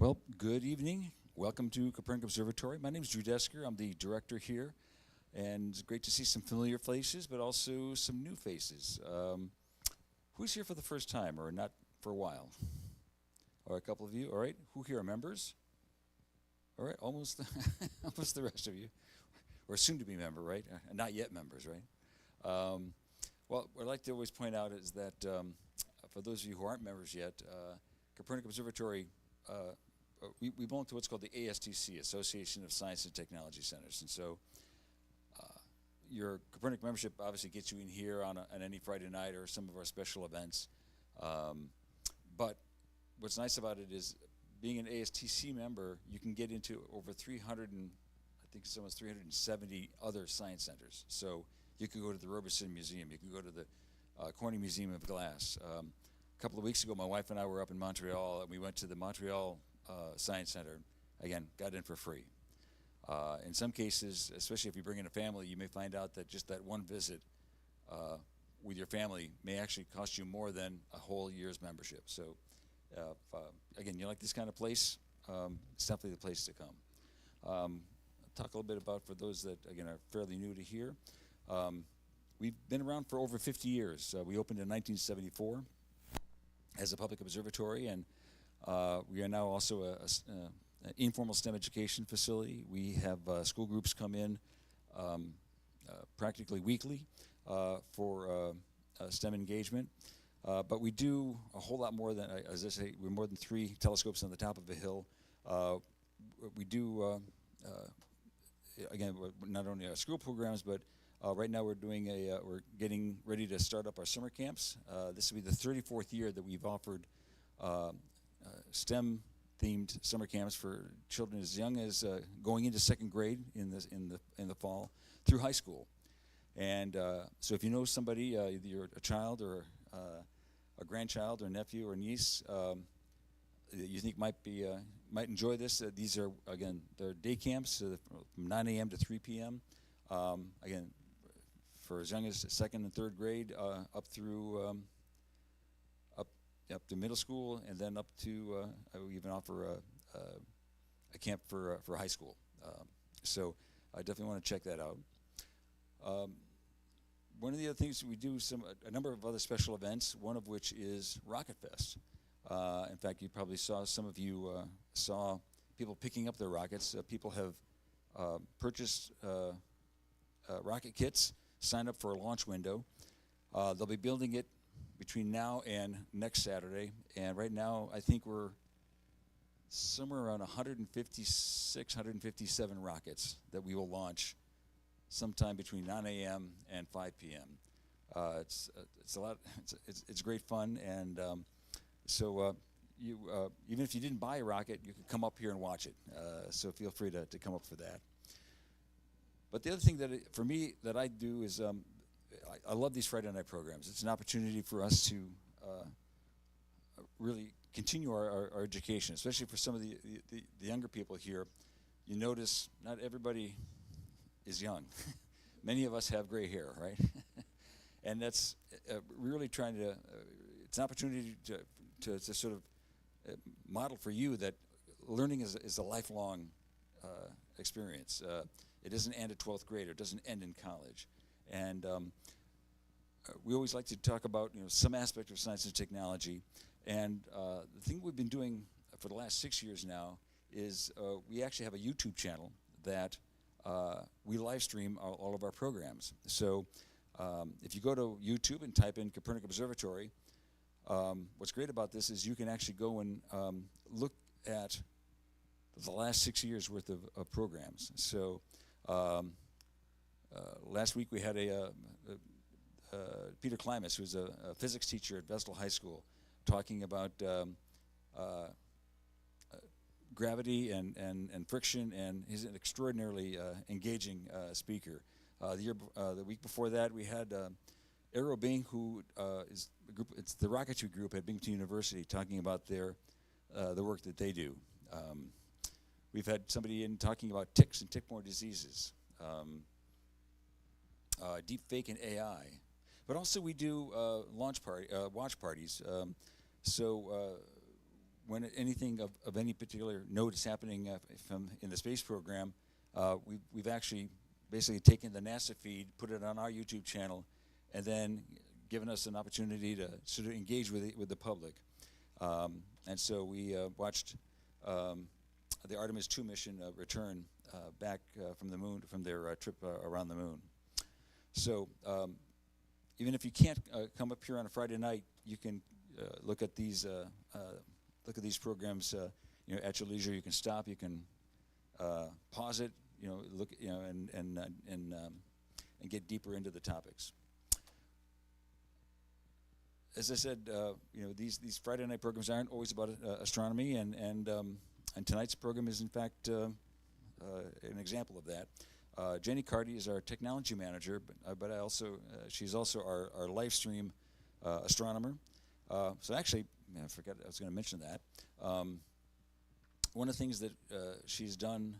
Well, good evening. Welcome to Kopernik Observatory. My name is Drew Desker. I'm the director here, and it's great to see some familiar faces, but also some new faces. Who's here for the first time, or not for a while? Or a couple of you. All right. Who here are members? All right, almost, almost the rest of you, or soon to be member, right? Not yet members, right? Well, what I'd like to always point out is that for those of you who aren't members yet, Kopernik Observatory. We belong to what's called the ASTC, Association of Science and Technology Centers, and so your Kopernik membership obviously gets you in here on any Friday night or some of our special events. But what's nice about it is being an ASTC member, you can get into over 300 and I think it's almost 370 other science centers. So you can go to the Roberson Museum, you can go to the Corning Museum of Glass. A couple of weeks ago, my wife and I were up in Montreal, and we went to the Montreal Science Center. Again, got in for free. In some cases, especially if you bring in a family, you may find out that just that one visit with your family may actually cost you more than a whole year's membership. So, again, you like this kind of place, it's definitely the place to come. I'll talk a little bit about, for those that, again, are fairly new to here. We've been around for over 50 years. We opened in 1974 as a public observatory, and we are now also an informal STEM education facility. We have school groups come in practically weekly for STEM engagement. But we do a whole lot more than, as I say, we're more than 3 telescopes on the top of a hill. We do, again, not only our school programs, but right now we're doing we're getting ready to start up our summer camps. This will be the 34th year that we've offered STEM-themed summer camps for children as young as going into 2nd grade in the fall through high school. And so if you know somebody, either you're a child or a grandchild or nephew or niece that you think might enjoy this, these are, again, they're day camps from 9 a.m. to 3 p.m. Again, for as young as 2nd and 3rd grade, up through up to middle school, and then up to we even offer a camp for high school. So I definitely want to check that out. One of the other things that we do, a number of other special events, one of which is Rocket Fest. In fact, you probably saw, some of you saw people picking up their rockets. People have purchased rocket kits, signed up for a launch window. They'll be building it between now and next Saturday, and right now I think we're somewhere around 156, 157 rockets that we will launch sometime between 9 a.m. and 5 p.m. It's a lot. It's great fun, and so you even if you didn't buy a rocket, you could come up here and watch it. So feel free to come up for that. But the other thing for me that I do is I love these Friday night programs. It's an opportunity for us to really continue our education, especially for some of the younger people here. You notice not everybody is young. Many of us have gray hair, right? And that's really trying to, it's an opportunity to sort of model for you that learning is a lifelong experience. It doesn't end at 12th grade, or it doesn't end in college. And we always like to talk about some aspect of science and technology. And the thing we've been doing for the last 6 years now is we actually have a YouTube channel that we live stream all of our programs. So if you go to YouTube and type in Kopernik Observatory, what's great about this is you can actually go and look at the last 6 years worth of programs. So last week we had Peter Klimas, who's a physics teacher at Vestal High School, talking about gravity and friction, and he's an extraordinarily engaging speaker. The week before that, we had Aero Bing, who is it's the rocketry group at Binghamton University, talking about the work that they do. We've had somebody in talking about ticks and tick-borne diseases, deep fake and AI, but also we do watch parties. So when anything of any particular note is happening from in the space program, we've actually basically taken the NASA feed, put it on our YouTube channel, and then given us an opportunity to sort of engage with the public. And so we watched the Artemis 2 mission return back from the moon, from their trip around the moon. So even if you can't come up here on a Friday night, you can look at these programs at your leisure. You can stop, you can pause it, look, and get deeper into the topics. As I said, these Friday night programs aren't always about astronomy, and tonight's program is in fact an example of that. Jenny Cartie is our technology manager, but she's also our Livestream astronomer. So actually, I forgot I was going to mention that. One of the things that she's done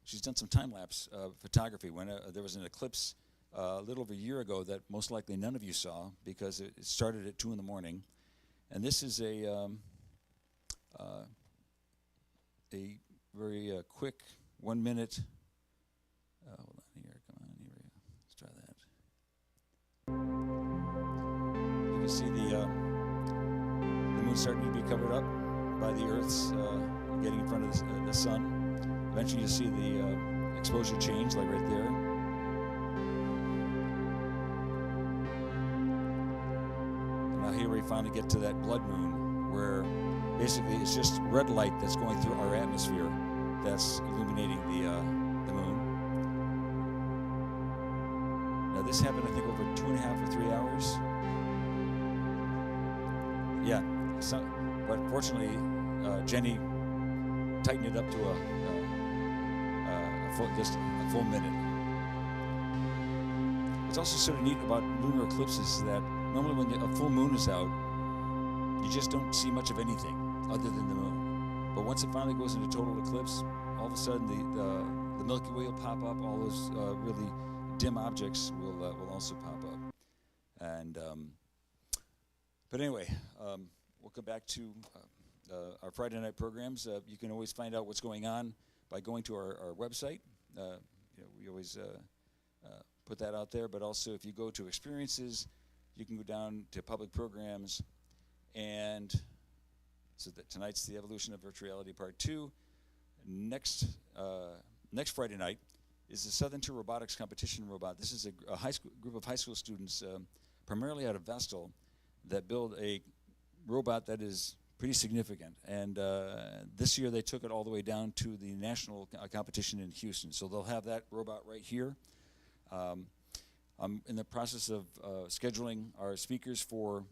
some time-lapse photography. When there was an eclipse a little over a year ago that most likely none of you saw because it started at 2 in the morning, and this is a very quick 1 minute. Hold on here, come on, here we go. Let's try that. You can see the moon starting to be covered up by the Earth's getting in front of the sun. Eventually you see the exposure change, like right there. And now here we finally get to that blood moon, where basically it's just red light that's going through our atmosphere that's illuminating the moon. Now this happened, I think, over 2.5 or 3 hours. Yeah, but fortunately, Jenny tightened it up to just a full minute. What's also sort of neat about lunar eclipses is that normally when a full moon is out, you just don't see much of anything other than the moon. But once it finally goes into total eclipse, all of a sudden the Milky Way will pop up. All those really dim objects will also pop up. And but anyway, we'll come back to our Friday night programs. You can always find out what's going on by going to our website. We always put that out there. But also, if you go to experiences, you can go down to public programs. And so tonight's the evolution of virtual reality part 2. Next Friday night is the Southern Tier Robotics Competition Robot. This is a group of high school students, primarily out of Vestal, that build a robot that is pretty significant. And this year they took it all the way down to the national competition in Houston. So they'll have that robot right here. I'm in the process of scheduling our speakers for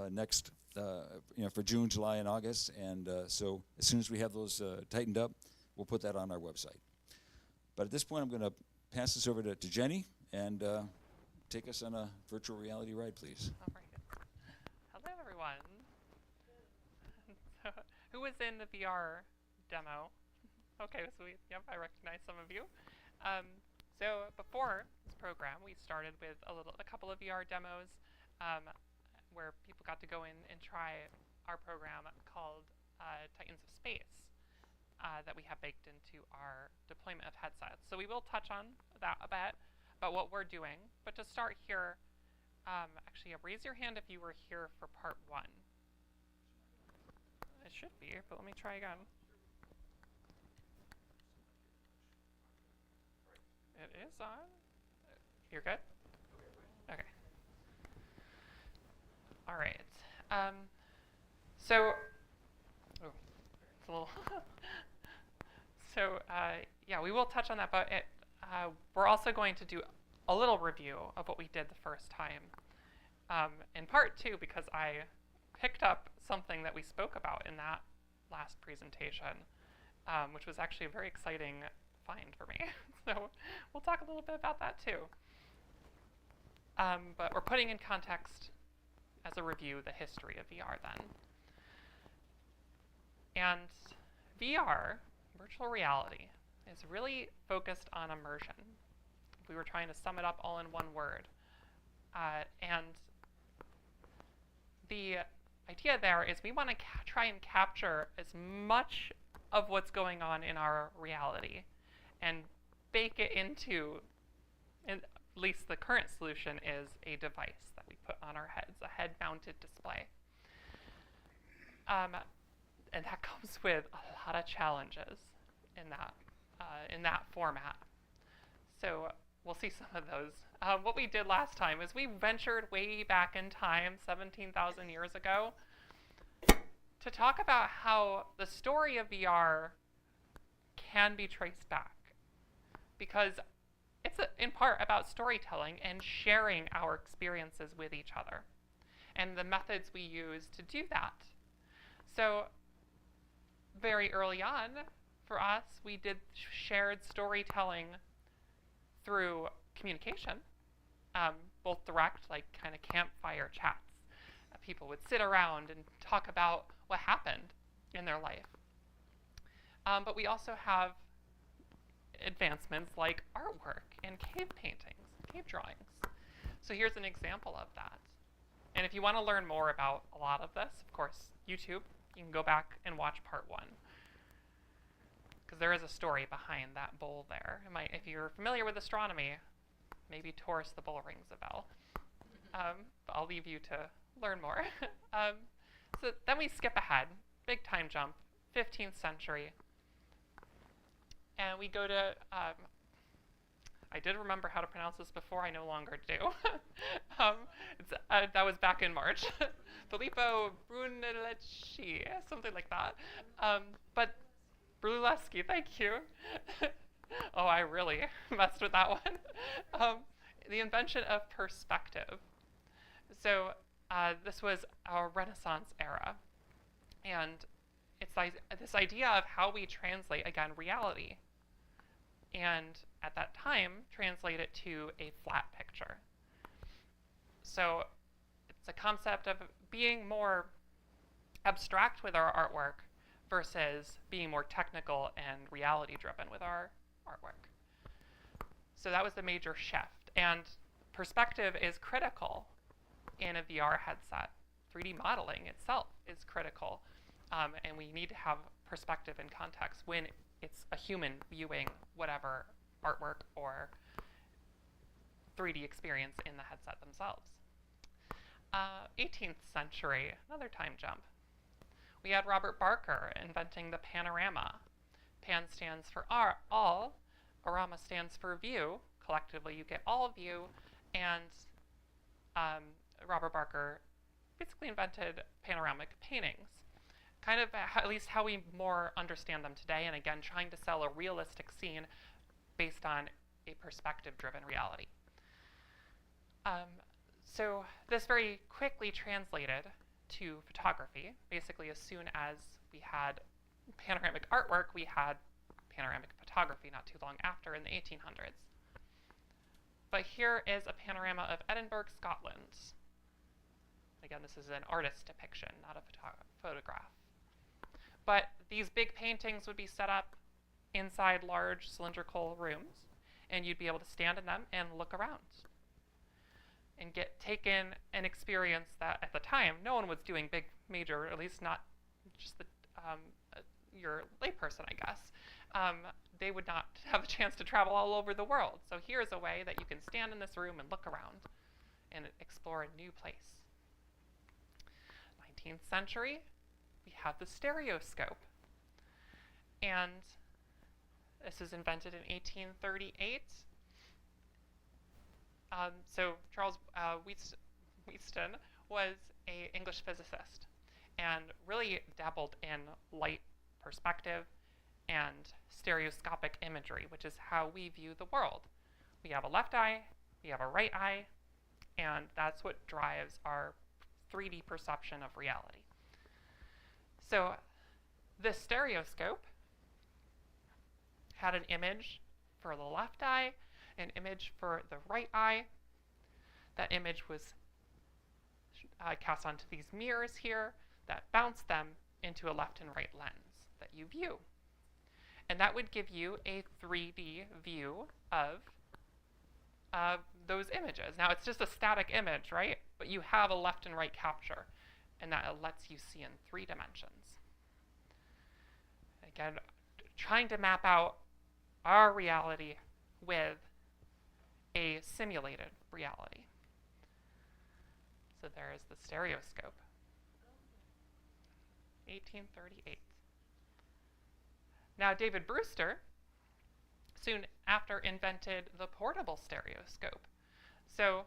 next, for June, July, and August. And so as soon as we have those tightened up, we'll put that on our website. But at this point, I'm going to pass this over to Jenny and take us on a virtual reality ride, please. All right. Hello, everyone. So, who was in the VR demo? Okay, so I recognize some of you. So before this program, we started with a couple of VR demos where people got to go in and try our program called Titans of Space that we have baked into our deployment of headsets. So we will touch on that a bit, about what we're doing. But to start here, actually, raise your hand if you were here for part 1. It should be, but let me try again. It is on. You're good? Okay. All right. So, it's a little. So, yeah, we will touch on that, but we're also going to do a little review of what we did the first time. In part 2, because I picked up something that we spoke about in that last presentation, which was actually a very exciting find for me. So we'll talk a little bit about that too. But we're putting in context as a review the history of VR then. And VR, virtual reality, is really focused on immersion. If we were trying to sum it up all in one word. And the idea there is we want to try and capture as much of what's going on in our reality and bake it into, at least the current solution is a device that we put on our heads, a head-mounted display. And that comes with a lot of challenges in that format. So we'll see some of those. What we did last time is we ventured way back in time, 17,000 years ago, to talk about how the story of VR can be traced back. Because it's in part about storytelling and sharing our experiences with each other and the methods we use to do that. So very early on, for us, we did shared storytelling through communication, both direct, like kind of campfire chats. People would sit around and talk about what happened in their life. But we also have advancements like artwork and cave paintings, cave drawings. So here's an example of that. And if you want to learn more about a lot of this, of course, YouTube, you can go back and watch part 1. Because there is a story behind that bowl there. If you're familiar with astronomy, maybe Taurus the Bull rings a bell. But I'll leave you to learn more. So then we skip ahead, big time jump, 15th century. And we go to, I did remember how to pronounce this before, I no longer do. That was back in March. Filippo Brunelleschi, something like that. But Brunelleschi, thank you. Oh, I really messed with that one. The invention of perspective. So this was our Renaissance era. And it's this idea of how we translate, again, reality. And at that time, translate it to a flat picture. So it's a concept of being more abstract with our artwork versus being more technical and reality-driven with our artwork. So that was the major shift. And perspective is critical in a VR headset. 3D modeling itself is critical. And we need to have perspective and context when it's a human viewing whatever artwork or 3D experience in the headset themselves. 18th century, another time jump. We had Robert Barker inventing the panorama. Pan stands for all, Arama stands for view. Collectively, you get all view, and Robert Barker basically invented panoramic paintings. Kind of at least how we more understand them today, and again, trying to sell a realistic scene based on a perspective-driven reality. So this very quickly translated to photography. Basically, as soon as we had panoramic artwork, we had panoramic photography not too long after in the 1800s. But here is a panorama of Edinburgh, Scotland. Again, this is an artist's depiction, not a photograph. But these big paintings would be set up inside large cylindrical rooms, and you'd be able to stand in them and look around and take in an experience that at the time no one was doing big, major, at least not just your layperson, I guess. They would not have a chance to travel all over the world. So here's a way that you can stand in this room and look around and explore a new place. 19th century, we have the stereoscope. And this was invented in 1838. So Charles Wheatstone was an English physicist and really dabbled in light perspective and stereoscopic imagery, which is how we view the world. We have a left eye, we have a right eye, and that's what drives our 3D perception of reality. So this stereoscope had an image for the left eye, an image for the right eye. That image was cast onto these mirrors here that bounced them into a left and right lens that you view. And that would give you a 3D view of those images. Now, it's just a static image, right? But you have a left and right capture. and that it lets you see in 3 dimensions. Again, trying to map out our reality with a simulated reality. So there is the stereoscope. 1838. Now, David Brewster soon after invented the portable stereoscope. So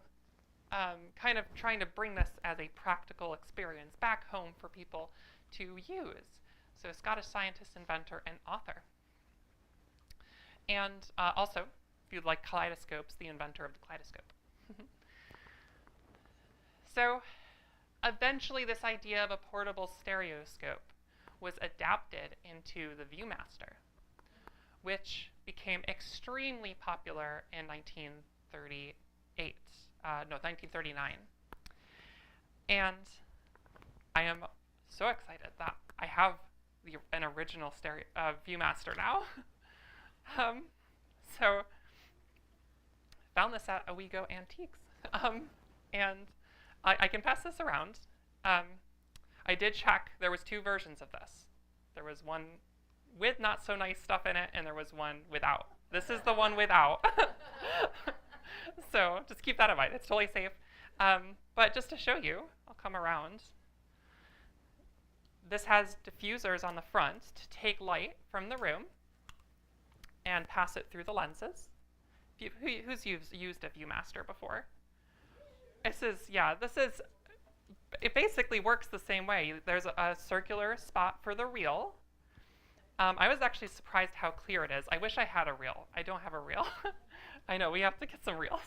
kind of trying to bring this as a practical experience back home for people to use. So a Scottish scientist, inventor, and author. And also, if you'd like kaleidoscopes, the inventor of the kaleidoscope. So eventually this idea of a portable stereoscope was adapted into the Viewmaster, which became extremely popular in 1939. And I am so excited that I have an original Viewmaster now. So found this at Owego Antiques. And I can pass this around. I did check, there was 2 versions of this. There was one with not so nice stuff in it, and there was one without. This is the one without. So just keep that in mind, it's totally safe. But just to show you, I'll come around. This has diffusers on the front to take light from the room and pass it through the lenses. Who's used a Viewmaster before? It basically works the same way. There's a circular spot for the reel. I was actually surprised how clear it is. I wish I had a reel. I don't have a reel. I know, we have to get some reels.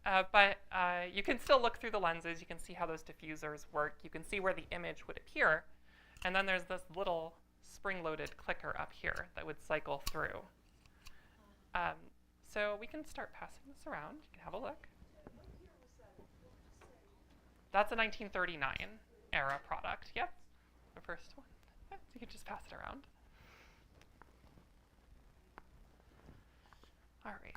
But you can still look through the lenses. You can see how those diffusers work. You can see where the image would appear. And then there's this little spring-loaded clicker up here that would cycle through. So we can start passing this around. You can have a look. That's a 1939 era product. Yep, the first one. So you can just pass it around. All right.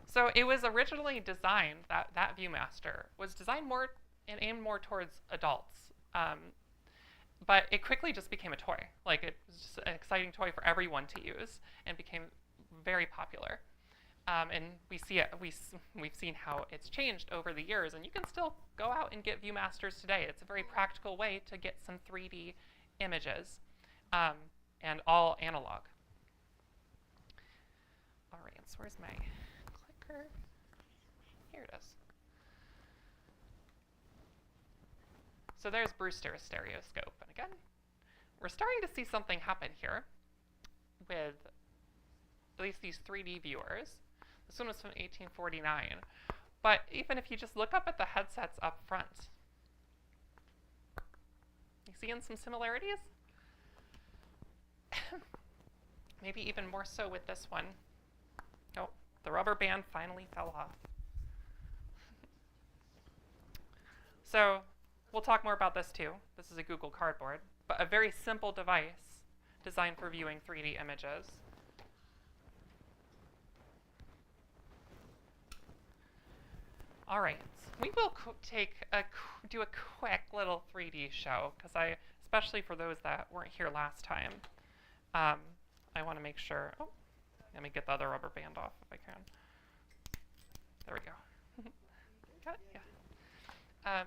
So it was originally designed, that Viewmaster was designed more and aimed more towards adults. But it quickly just became a toy. Like, it was just an exciting toy for everyone to use and became very popular. And we see it, we've seen how it's changed over the years, and you can still go out and get Viewmasters today. It's a very practical way to get some 3D images, and all analog. All right, so where's my clicker? Here it is. So there's Brewster's stereoscope, and again, we're starting to see something happen here with at least these 3D viewers. This one was from 1849. But even if you just look up at the headsets up front, you seeing some similarities? Maybe even more so with this one. Oh, the rubber band finally fell off. So we'll talk more about this too. This is a Google Cardboard, but a very simple device designed for viewing 3D images. All right, we will do a quick little 3D show, because especially for those that weren't here last time, I want to make sure. Oh, let me get the other rubber band off if I can. There we go. Got it? Yeah.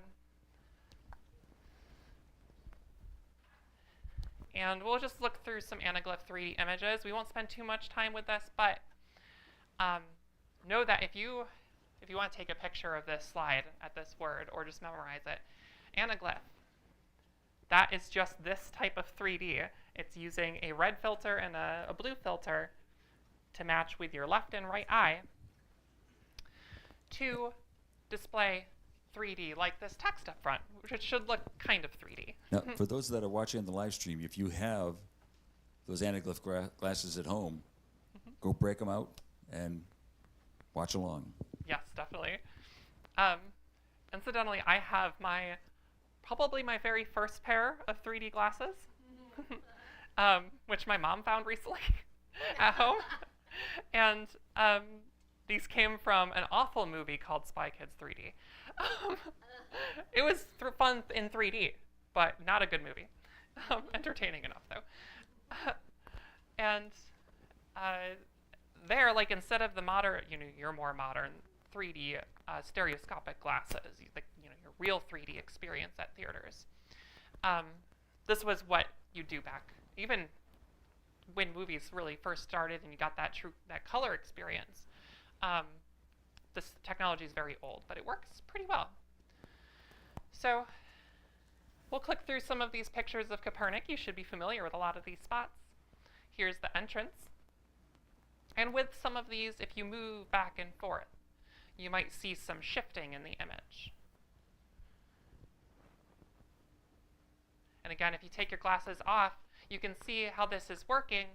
And we'll just look through some anaglyph 3D images. We won't spend too much time with this, but know that if you want to take a picture of this slide at this word or just memorize it, anaglyph, that is just this type of 3D. It's using a red filter and a blue filter to match with your left and right eye to display 3D like this text up front, which should look kind of 3D. Now, for those that are watching on the live stream, if you have those anaglyph glasses at home, go break them out and watch along. Yes, definitely. Incidentally, I have probably my very first pair of 3D glasses, which my mom found recently at home. And These came from an awful movie called Spy Kids 3D. It was fun in 3D, but not a good movie. Entertaining enough, though. And there, like, instead of the modern, your more modern 3D stereoscopic glasses, your real 3D experience at theaters, this was what you do back, even when movies really first started and you got that color experience. This technology is very old, but it works pretty well. So we'll click through some of these pictures of Kopernik. You should be familiar with a lot of these spots. Here's the entrance. And with some of these, if you move back and forth, you might see some shifting in the image. And again, if you take your glasses off, you can see how this is working.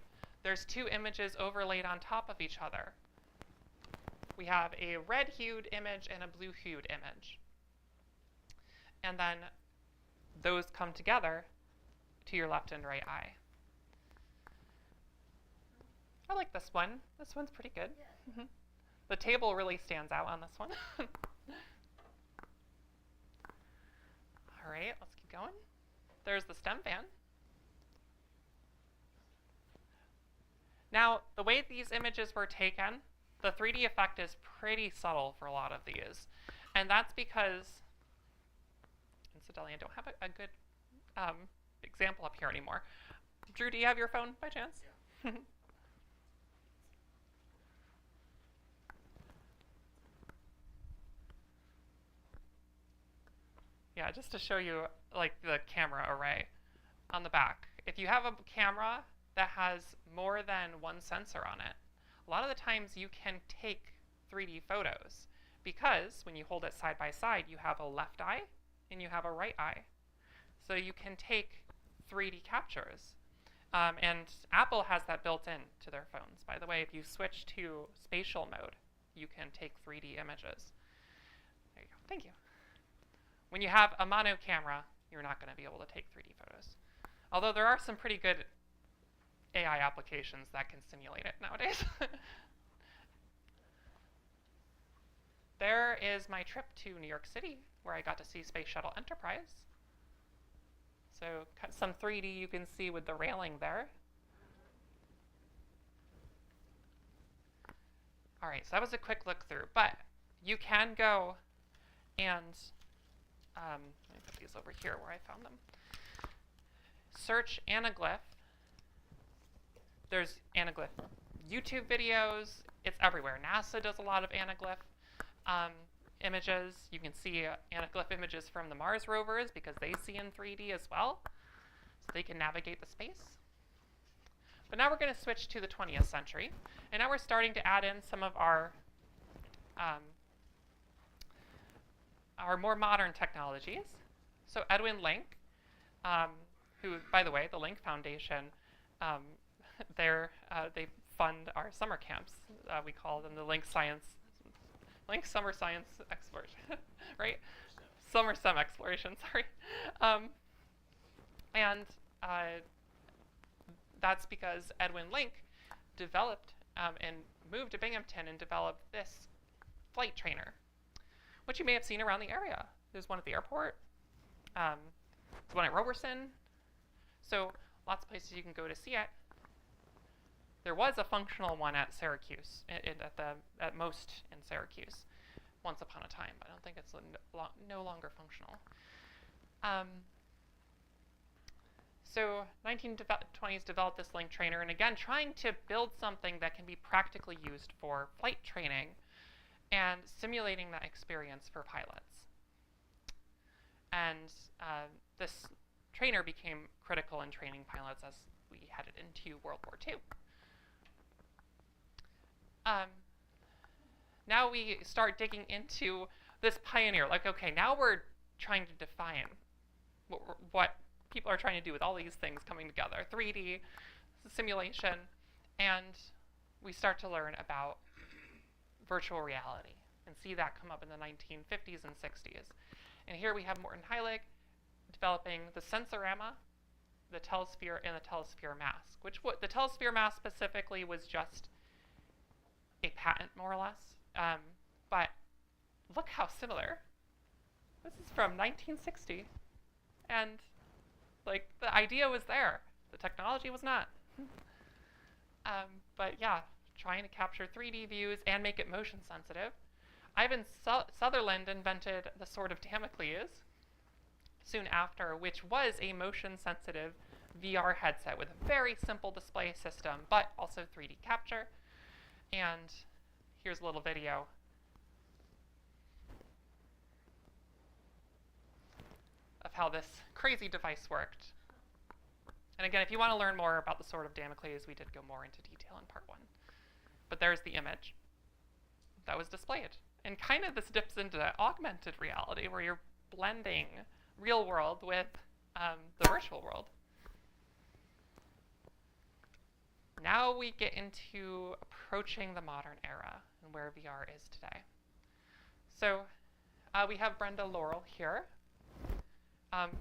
There's two images overlaid on top of each other. We have a red-hued image and a blue-hued image. And then those come together to your left and right eye. I like this one. This one's pretty good. Yeah. The table really stands out on this one. All right, let's keep going. There's the stem fan. Now, the way these images were taken, the 3D effect is pretty subtle for a lot of these. And that's because, incidentally, I don't have a good example up here anymore. Drew, do you have your phone by chance? Yeah. Yeah, just to show you like the camera array on the back. If you have a camera that has more than one sensor on it, a lot of the times you can take 3D photos because when you hold it side by side, you have a left eye and you have a right eye. So you can take 3D captures. And Apple has that built in to their phones. By the way, if you switch to spatial mode, you can take 3D images. There you go. Thank you. When you have a mono camera, you're not going to be able to take 3D photos. Although there are some pretty good AI applications that can simulate it nowadays. There is my trip to New York City, where I got to see Space Shuttle Enterprise. So some 3D you can see with the railing there. All right, so that was a quick look through. But you can go and let me put these over here where I found them. Search anaglyph. There's anaglyph YouTube videos. It's everywhere. NASA does a lot of anaglyph images. You can see anaglyph images from the Mars rovers because they see in 3D as well. So they can navigate the space. But now we're going to switch to the 20th century. And now we're starting to add in some of our more modern technologies. So Edwin Link, who, by the way, the Link Foundation, they fund our summer camps. We call them the Link Summer Science Exploration, right? Summer STEM Exploration, sorry. And that's because Edwin Link developed and moved to Binghamton and developed this flight trainer, which you may have seen around the area. There's one at the airport. There's one at Roberson. So lots of places you can go to see it. There was a functional one at Syracuse, at most in Syracuse, once upon a time. But I don't think it's no longer functional. So 1920s developed this Link trainer, and again, trying to build something that can be practically used for flight training and simulating that experience for pilots. And this trainer became critical in training pilots as we headed into World War II. Now we start digging into this pioneer. Like, okay, now we're trying to define what people are trying to do with all these things coming together. 3D, simulation, and we start to learn about virtual reality and see that come up in the 1950s and 60s. And here we have Morton Heilig developing the sensorama, the telesphere, and the telesphere mask, which the telesphere mask specifically was just a patent, more or less. But look how similar. This is from 1960. And like the idea was there. The technology was not. But yeah, trying to capture 3D views and make it motion sensitive. Ivan Sutherland invented the Sword of Damocles soon after, which was a motion sensitive VR headset with a very simple display system, but also 3D capture. And here's a little video of how this crazy device worked. And again, if you want to learn more about the Sword of Damocles, we did go more into detail in part 1. But there's the image that was displayed. And kind of this dips into augmented reality, where you're blending real world with the virtual world. Now we get into approaching the modern era and where VR is today. So we have Brenda Laurel here. And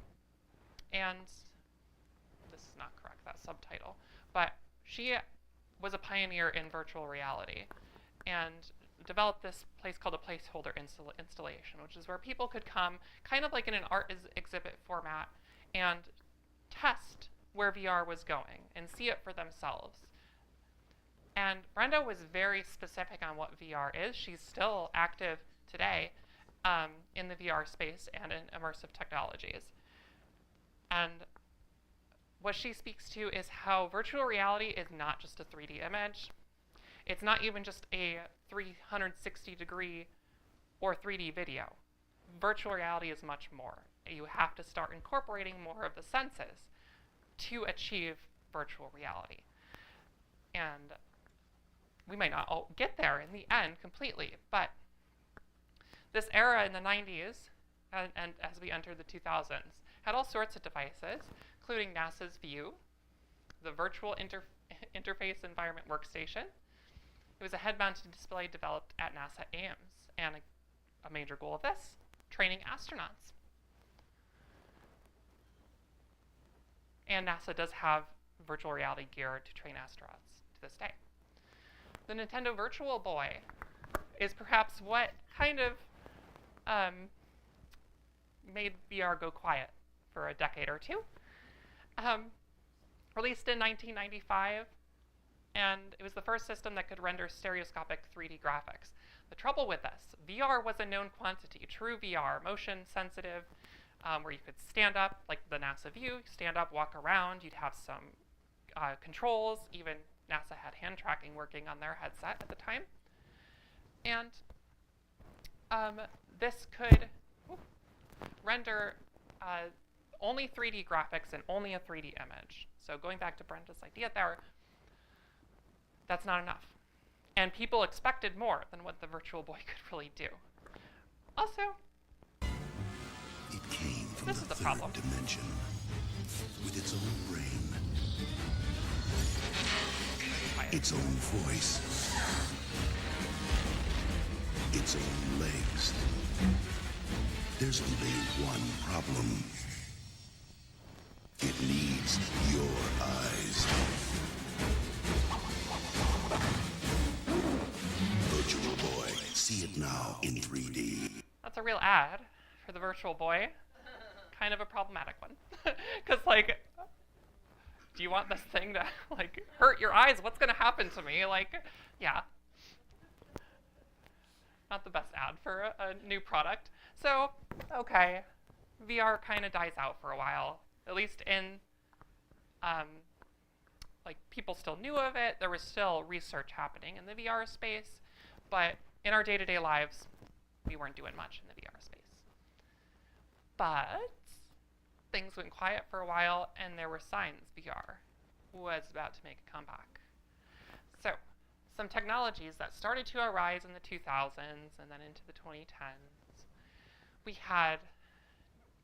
this is not correct, that subtitle. But she was a pioneer in virtual reality and developed this place called a placeholder installation, which is where people could come kind of like in an art exhibit format and test where VR was going and see it for themselves. And Brenda was very specific on what VR is. She's still active today in the VR space and in immersive technologies. And what she speaks to is how virtual reality is not just a 3D image. It's not even just a 360-degree or 3D video. Virtual reality is much more. You have to start incorporating more of the senses to achieve virtual reality. And we might not all get there in the end completely, but this era in the 90s and as we entered the 2000s had all sorts of devices, including NASA's View, the Virtual Interface Environment Workstation. It was a head-mounted display developed at NASA Ames, and a major goal of this, training astronauts. And NASA does have virtual reality gear to train astronauts to this day. The Nintendo Virtual Boy is perhaps what kind of made VR go quiet for a decade or two. Released in 1995, and it was the first system that could render stereoscopic 3D graphics. The trouble with this, VR was a known quantity, true VR, motion sensitive, where you could stand up, like the NASA View, stand up, walk around, you'd have some controls, even NASA had hand tracking working on their headset at the time. And this could render only 3D graphics and only a 3D image. So going back to Brenda's idea there, that's not enough. And people expected more than what the Virtual Boy could really do. Also, it came from this is the problem. Dimension with its own brain, its own voice, its own legs. There's only one problem. It needs your eyes. Virtual Boy. See it now in 3D. That's a real ad for the Virtual Boy. Kind of a problematic one. Because, like, do you want this thing to, like, hurt your eyes? What's going to happen to me? Like, yeah. Not the best ad for a new product. So, okay, VR kind of dies out for a while. At least in, like, people still knew of it. There was still research happening in the VR space. But in our day-to-day lives, we weren't doing much in the VR space. But things went quiet for a while, and there were signs VR was about to make a comeback. So, some technologies that started to arise in the 2000s and then into the 2010s. We had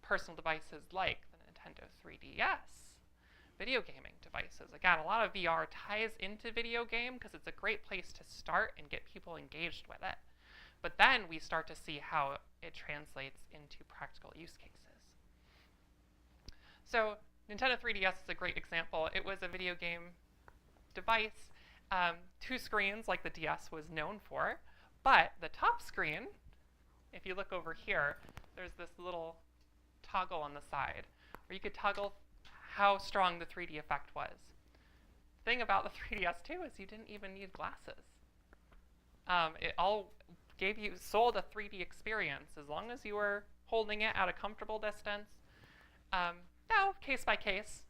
personal devices like the Nintendo 3DS, video gaming devices. Again, a lot of VR ties into video game because it's a great place to start and get people engaged with it. But then we start to see how it translates into practical use cases. So Nintendo 3DS is a great example. It was a video game device, 2 screens like the DS was known for, But the top screen, if you look over here, there's this little toggle on the side where you could toggle how strong the 3D effect was. The thing about the 3DS too is you didn't even need glasses. It all sold a 3D experience as long as you were holding it at a comfortable distance. Now, case by case,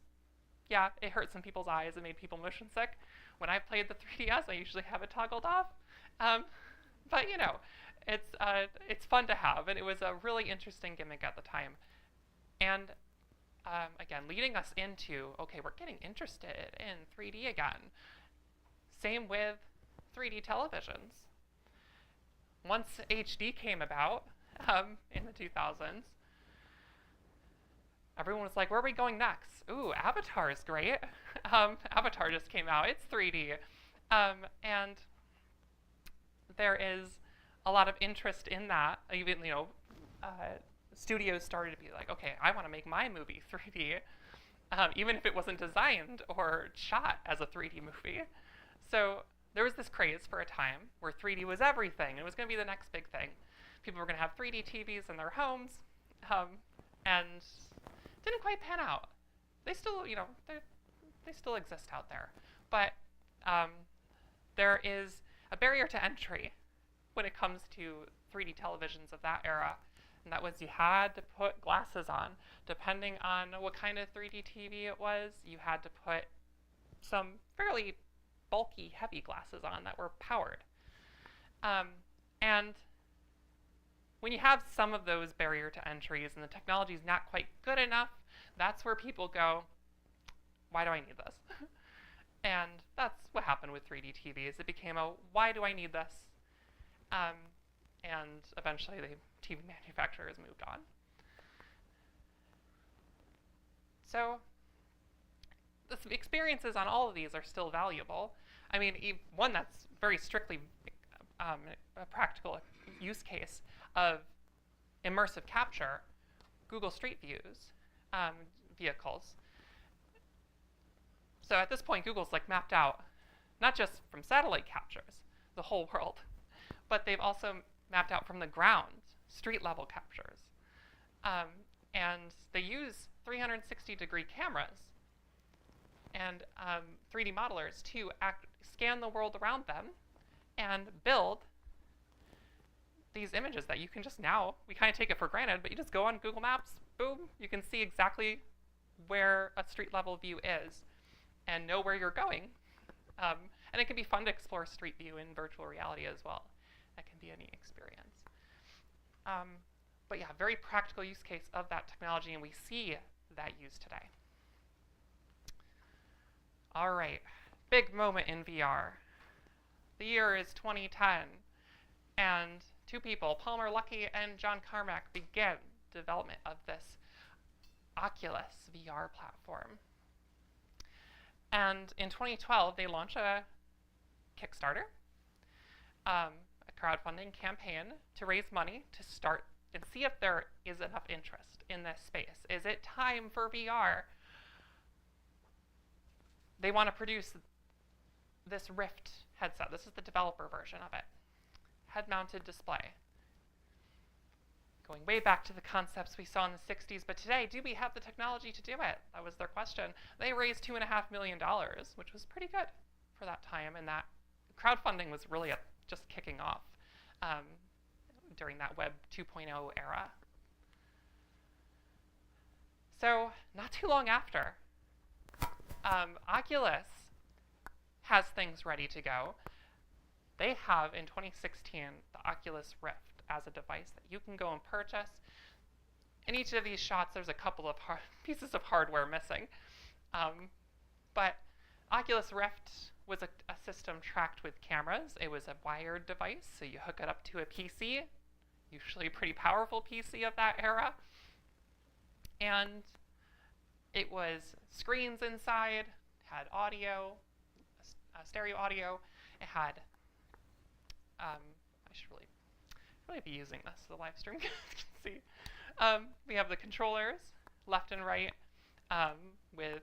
yeah, it hurt some people's eyes. It made people motion sick. When I played the 3DS, I usually have it toggled off. But you know, it's fun to have, and it was a really interesting gimmick at the time. And again, leading us into, okay, we're getting interested in 3D again. Same with 3D televisions. Once HD came about in the 2000s, everyone was like, where are we going next? Ooh, Avatar is great. Avatar just came out. It's 3D. And there is a lot of interest in that. Even, you know, studios started to be like, okay, I want to make my movie 3D, even if it wasn't designed or shot as a 3D movie. So there was this craze for a time where 3D was everything. It was going to be the next big thing. People were going to have 3D TVs in their homes, and didn't quite pan out. They still, you know, they still exist out there. But there is a barrier to entry when it comes to 3D televisions of that era. And that was you had to put glasses on. Depending on what kind of 3D TV it was, you had to put some fairly bulky, heavy glasses on that were powered. And when you have some of those barrier to entries and the technology is not quite good enough, that's where people go, why do I need this? And that's what happened with 3D TVs. It became a, why do I need this? And eventually the TV manufacturers moved on. So the experiences on all of these are still valuable. I mean, one that's very strictly a practical use case of immersive capture, Google Street Views vehicles. So at this point, Google's like mapped out, not just from satellite captures, the whole world, but they've also mapped out from the ground, street level captures. And they use 360-degree cameras and 3D modelers to scan the world around them and build these images that you can just now, we kind of take it for granted, but you just go on Google Maps, boom, you can see exactly where a street level view is and know where you're going. And it can be fun to explore Street View in virtual reality as well. That can be a neat experience. But yeah, very practical use case of that technology, and we see that used today. All right, big moment in VR. The year is 2010, and two people, Palmer Luckey and John Carmack, began development of this Oculus VR platform. And in 2012, they launched a Kickstarter, a crowdfunding campaign to raise money to start and see if there is enough interest in this space. Is it time for VR? They want to produce this Rift headset. This is the developer version of it. Head-mounted display. Going way back to the concepts we saw in the 60s, but today, do we have the technology to do it? That was their question. They raised $2.5 million, which was pretty good for that time, and that crowdfunding was really just kicking off during that Web 2.0 era. So not too long after, Oculus has things ready to go. They have, in 2016, the Oculus Rift as a device that you can go and purchase. In each of these shots, there's a couple of pieces of hardware missing. But Oculus Rift was a system tracked with cameras. It was a wired device, so you hook it up to a PC, usually a pretty powerful PC of that era. And it was screens inside, had audio, stereo audio. It had, I should really be using this so the live stream can see. We have the controllers, left and right, with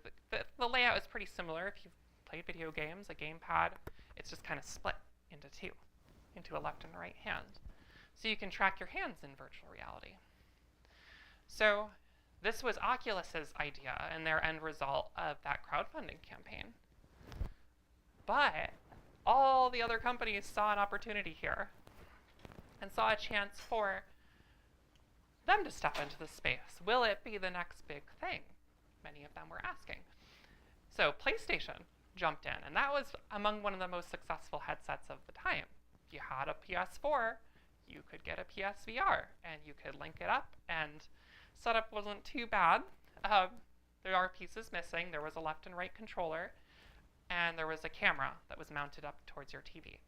the layout is pretty similar. If you've played video games, a gamepad, it's just kind of split into two. into a left and right hand. So you can track your hands in virtual reality. So this was Oculus's idea and their end result of that crowdfunding campaign. But all the other companies saw an opportunity here and saw a chance for them to step into the space. Will it be the next big thing? Many of them were asking. So PlayStation jumped in, and that was among one of the most successful headsets of the time. If you had a PS4, you could get a PSVR, and you could link it up, and setup wasn't too bad. There are pieces missing. There was a left and right controller, and there was a camera that was mounted up towards your TV.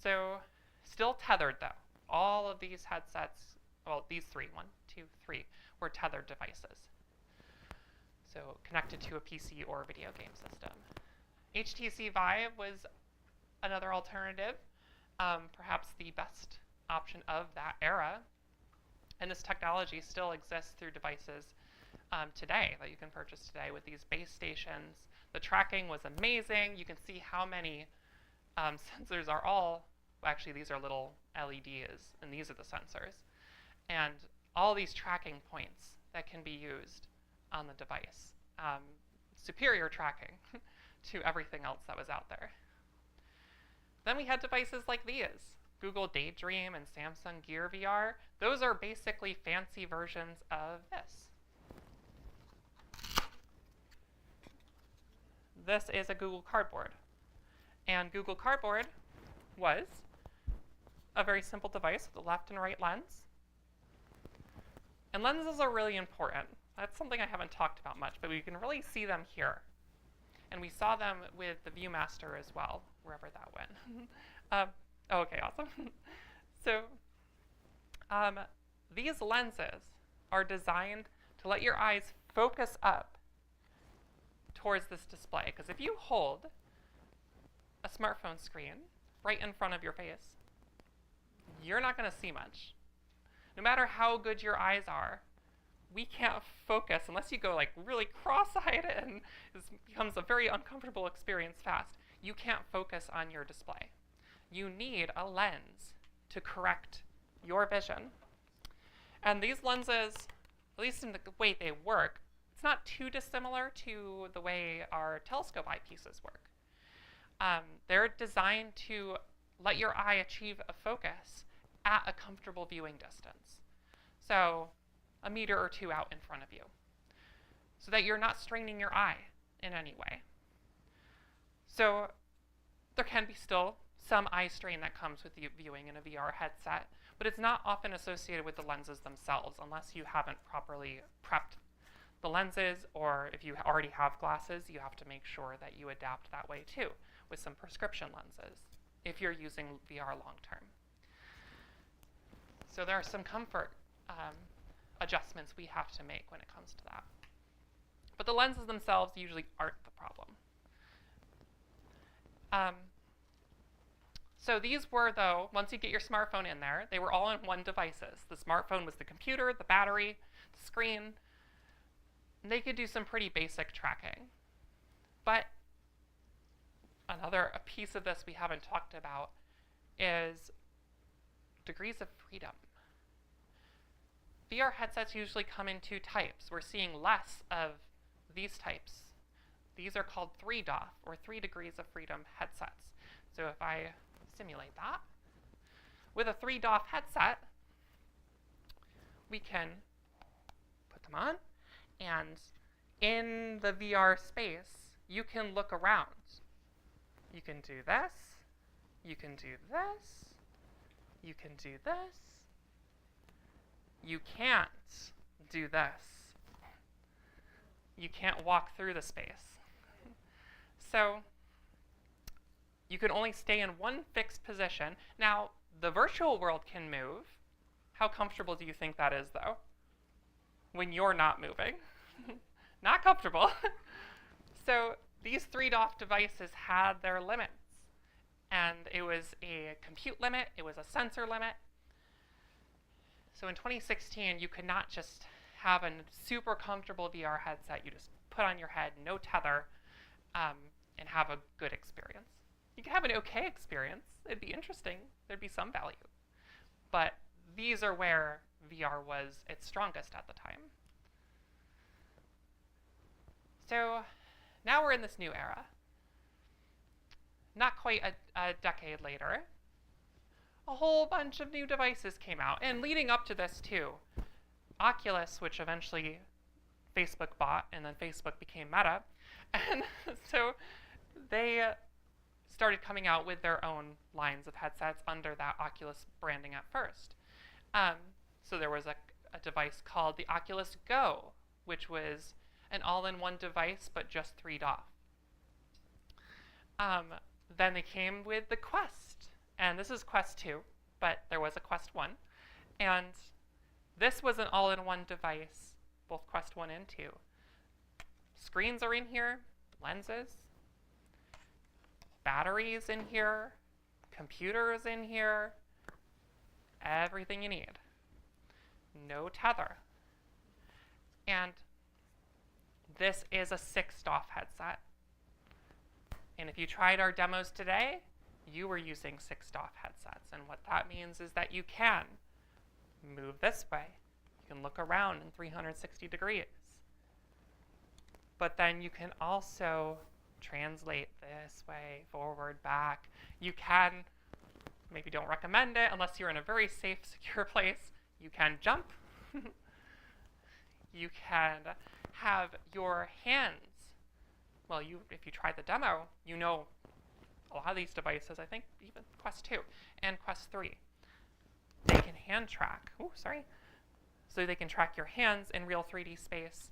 So still tethered, though. All of these headsets, well, these three, 1, 2, 3, were tethered devices. So connected to a PC or a video game system. HTC Vive was another alternative, perhaps the best option of that era. And this technology still exists through devices today that you can purchase today with these base stations. The tracking was amazing. You can see how many sensors are all, well, actually these are little LEDs, and these are the sensors. And all these tracking points that can be used on the device. Superior tracking to everything else that was out there. Then we had devices like these, Google Daydream and Samsung Gear VR. Those are basically fancy versions of this. This is a Google Cardboard. And Google Cardboard was a very simple device with a left and right lens. And lenses are really important. That's something I haven't talked about much, but we can really see them here. And we saw them with the Viewmaster as well, wherever that went. Okay, awesome. So these lenses are designed to let your eyes focus up towards this display. Because if you hold a smartphone screen right in front of your face, you're not going to see much. No matter how good your eyes are, we can't focus unless you go like really cross-eyed and it becomes a very uncomfortable experience fast. You can't focus on your display. You need a lens to correct your vision. And these lenses, at least in the way they work, it's not too dissimilar to the way our telescope eyepieces work. They're designed to let your eye achieve a focus at a comfortable viewing distance. So a meter or two out in front of you, so that you're not straining your eye in any way. So there can be still some eye strain that comes with viewing in a VR headset, but it's not often associated with the lenses themselves unless you haven't properly prepped the lenses, or if you already have glasses, you have to make sure that you adapt that way too, with some prescription lenses, if you're using VR long term. So there are some comfort adjustments we have to make when it comes to that. But the lenses themselves usually aren't the problem. So these were, though, once you get your smartphone in there, they were all in one devices. The smartphone was the computer, the battery, the screen. And they could do some pretty basic tracking. But another piece of this we haven't talked about is degrees of freedom. VR headsets usually come in two types. We're seeing less of these types. These are called 3DoF, or 3 degrees of freedom headsets. So if I simulate that, with a 3DoF headset, we can put them on, and in the VR space, you can look around. You can do this, you can do this, you can do this. You can't do this. You can't walk through the space. So you can only stay in one fixed position. Now, the virtual world can move. How comfortable do you think that is, though? When you're not moving. Not comfortable. So these 3DoF devices had their limits. And it was a compute limit. It was a sensor limit. So in 2016, you could not just have a super comfortable VR headset you just put on your head, no tether, and have a good experience. You can have an okay experience. It'd be interesting. There'd be some value. But these are where VR was its strongest at the time. So now we're in this new era. Not quite a decade later, a whole bunch of new devices came out. And leading up to this too, Oculus, which eventually Facebook bought, and then Facebook became Meta. And so they started coming out with their own lines of headsets under that Oculus branding at first. So there was a device called the Oculus Go, which was an all-in-one device, but just 3DOF. Then they came with the Quest, and this is Quest 2, but there was a Quest 1. And this was an all-in-one device, both Quest 1 and 2. Screens are in here, lenses, batteries in here, computers in here, everything you need. No tether. And this is a 6DOF headset. And if you tried our demos today, you were using 6DOF headsets. And what that means is that you can move this way. You can look around in 360 degrees. But then you can also translate this way, forward, back. You can, maybe don't recommend it unless you're in a very safe, secure place. You can jump. You can have your hands. Well, if you try the demo, you know a lot of these devices, I think even Quest 2 and Quest 3, they can hand track. Oh, sorry. So they can track your hands in real 3D space.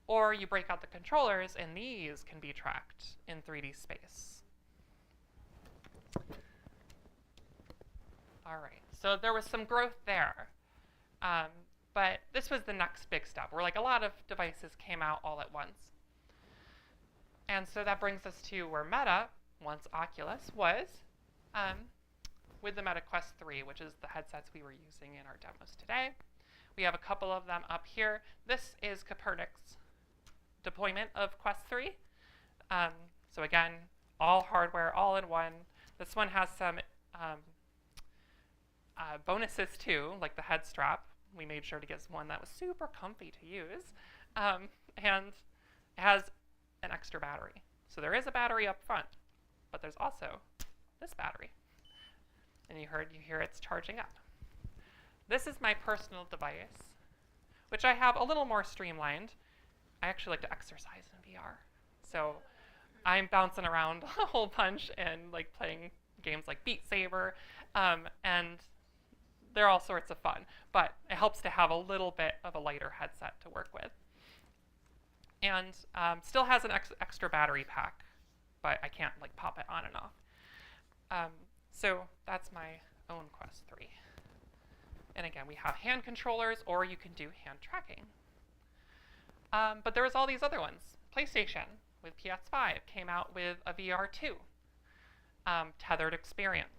Or you break out the controllers, and these can be tracked in 3D space. All right, so there was some growth there. But this was the next big step, where like a lot of devices came out all at once. And so that brings us to where Meta, once Oculus, was with the Meta Quest 3, which is the headsets we were using in our demos today. We have a couple of them up here. This is Kopernik's deployment of Quest 3. So again, all hardware, all in one. This one has some bonuses too, like the head strap. We made sure to get one that was super comfy to use. And it has an extra battery. So there is a battery up front, but there's also this battery. And you hear it's charging up. This is my personal device, which I have a little more streamlined. I actually like to exercise in VR. So I'm bouncing around a whole bunch and like playing games like Beat Saber, and they're all sorts of fun. But it helps to have a little bit of a lighter headset to work with. And still has an extra battery pack, but I can't like pop it on and off. So that's my own Quest 3. And again, we have hand controllers, or you can do hand tracking. But there was all these other ones. PlayStation with PS5 came out with a VR2. Tethered experience.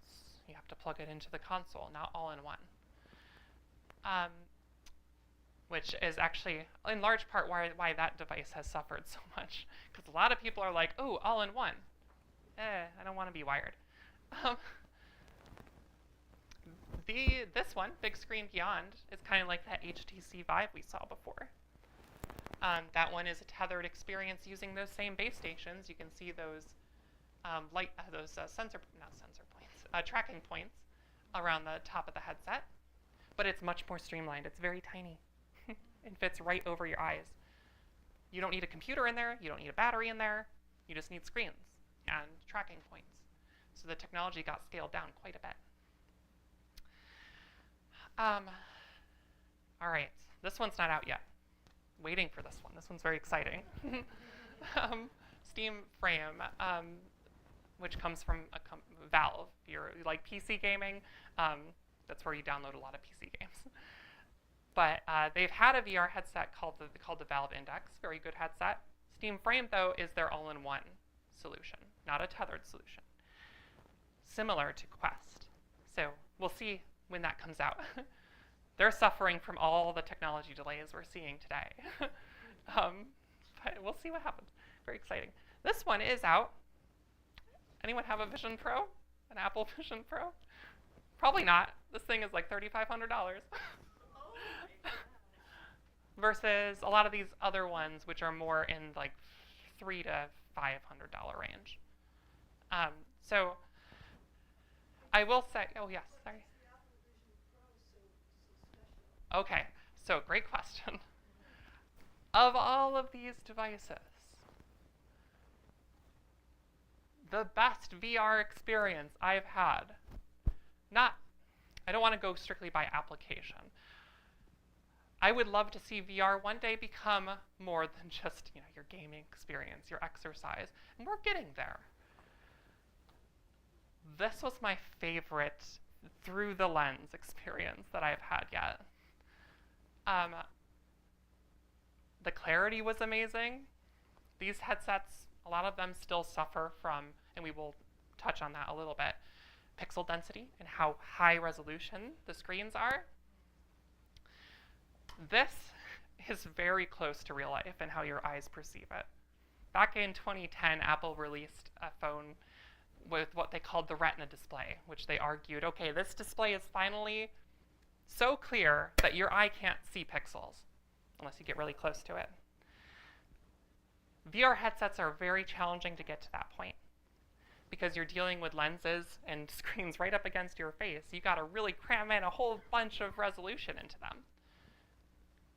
You have to plug it into the console, not all in one. Which is actually, in large part, why that device has suffered so much. Because a lot of people are like, oh, all in one. I don't want to be wired. This one, Big Screen Beyond, is kind of like that HTC Vive we saw before. That one is a tethered experience using those same base stations. You can see those tracking points around the top of the headset. But it's much more streamlined. It's very tiny. It fits right over your eyes. You don't need a computer in there. You don't need a battery in there. You just need screens and tracking points. So the technology got scaled down quite a bit. All right, this one's not out yet. Waiting for this one. This one's very exciting. Steam Frame, which comes from Valve. If you like PC gaming, that's where you download a lot of PC games. But they've had a VR headset called the Valve Index, very good headset. Steam Frame, though, is their all-in-one solution, not a tethered solution. Similar to Quest. So we'll see when that comes out. They're suffering from all the technology delays we're seeing today. But we'll see what happens. Very exciting. This one is out. Anyone have a Vision Pro? An Apple Vision Pro? Probably not. This thing is like $3,500. Versus a lot of these other ones, which are more in like $300 to $500 range. So I will say, oh yes, sorry. Okay, so great question. Of all of these devices, the best VR experience I've had, I don't want to go strictly by application. I would love to see VR one day become more than just, your gaming experience, your exercise, and we're getting there. This was my favorite through the lens experience that I've had yet. The clarity was amazing. These headsets, a lot of them still suffer from, and we will touch on that a little bit, pixel density and how high resolution the screens are. This is very close to real life and how your eyes perceive it. Back in 2010, Apple released a phone with what they called the Retina display, which they argued, okay, this display is finally so clear that your eye can't see pixels unless you get really close to it. VR headsets are very challenging to get to that point because you're dealing with lenses and screens right up against your face. You got to really cram in a whole bunch of resolution into them.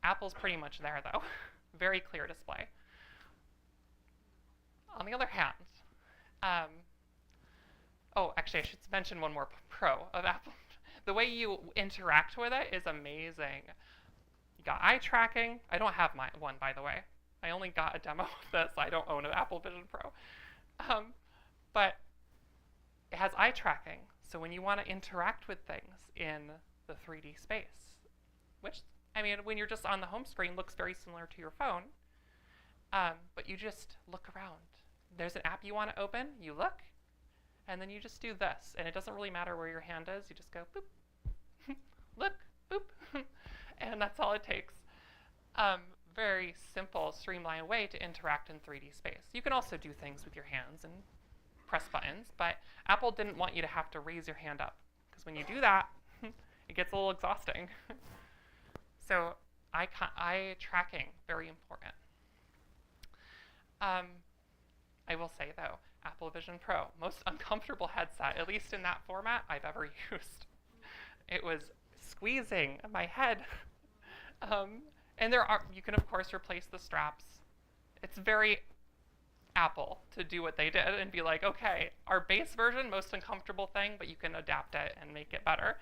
Apple's pretty much there, though. Very clear display. On the other hand, oh, actually, I should mention one more pro of Apple. The way you interact with it is amazing. You got eye tracking. I don't have one, by the way. I only got a demo of this. I don't own an Apple Vision Pro. But it has eye tracking. So when you want to interact with things in the 3D space, which, when you're just on the home screen, looks very similar to your phone, but you just look around. There's an app you want to open, you look, and then you just do this. And it doesn't really matter where your hand is. You just go, boop, look, boop, and that's all it takes. Very simple, streamlined way to interact in 3D space. You can also do things with your hands and press buttons, but Apple didn't want you to have to raise your hand up, because when you do that, it gets a little exhausting. So eye tracking, very important. I will say, though, Apple Vision Pro, most uncomfortable headset, at least in that format, I've ever used. It was squeezing my head. And you can, of course, replace the straps. It's very Apple to do what they did and be like, okay, our base version, most uncomfortable thing, but you can adapt it and make it better.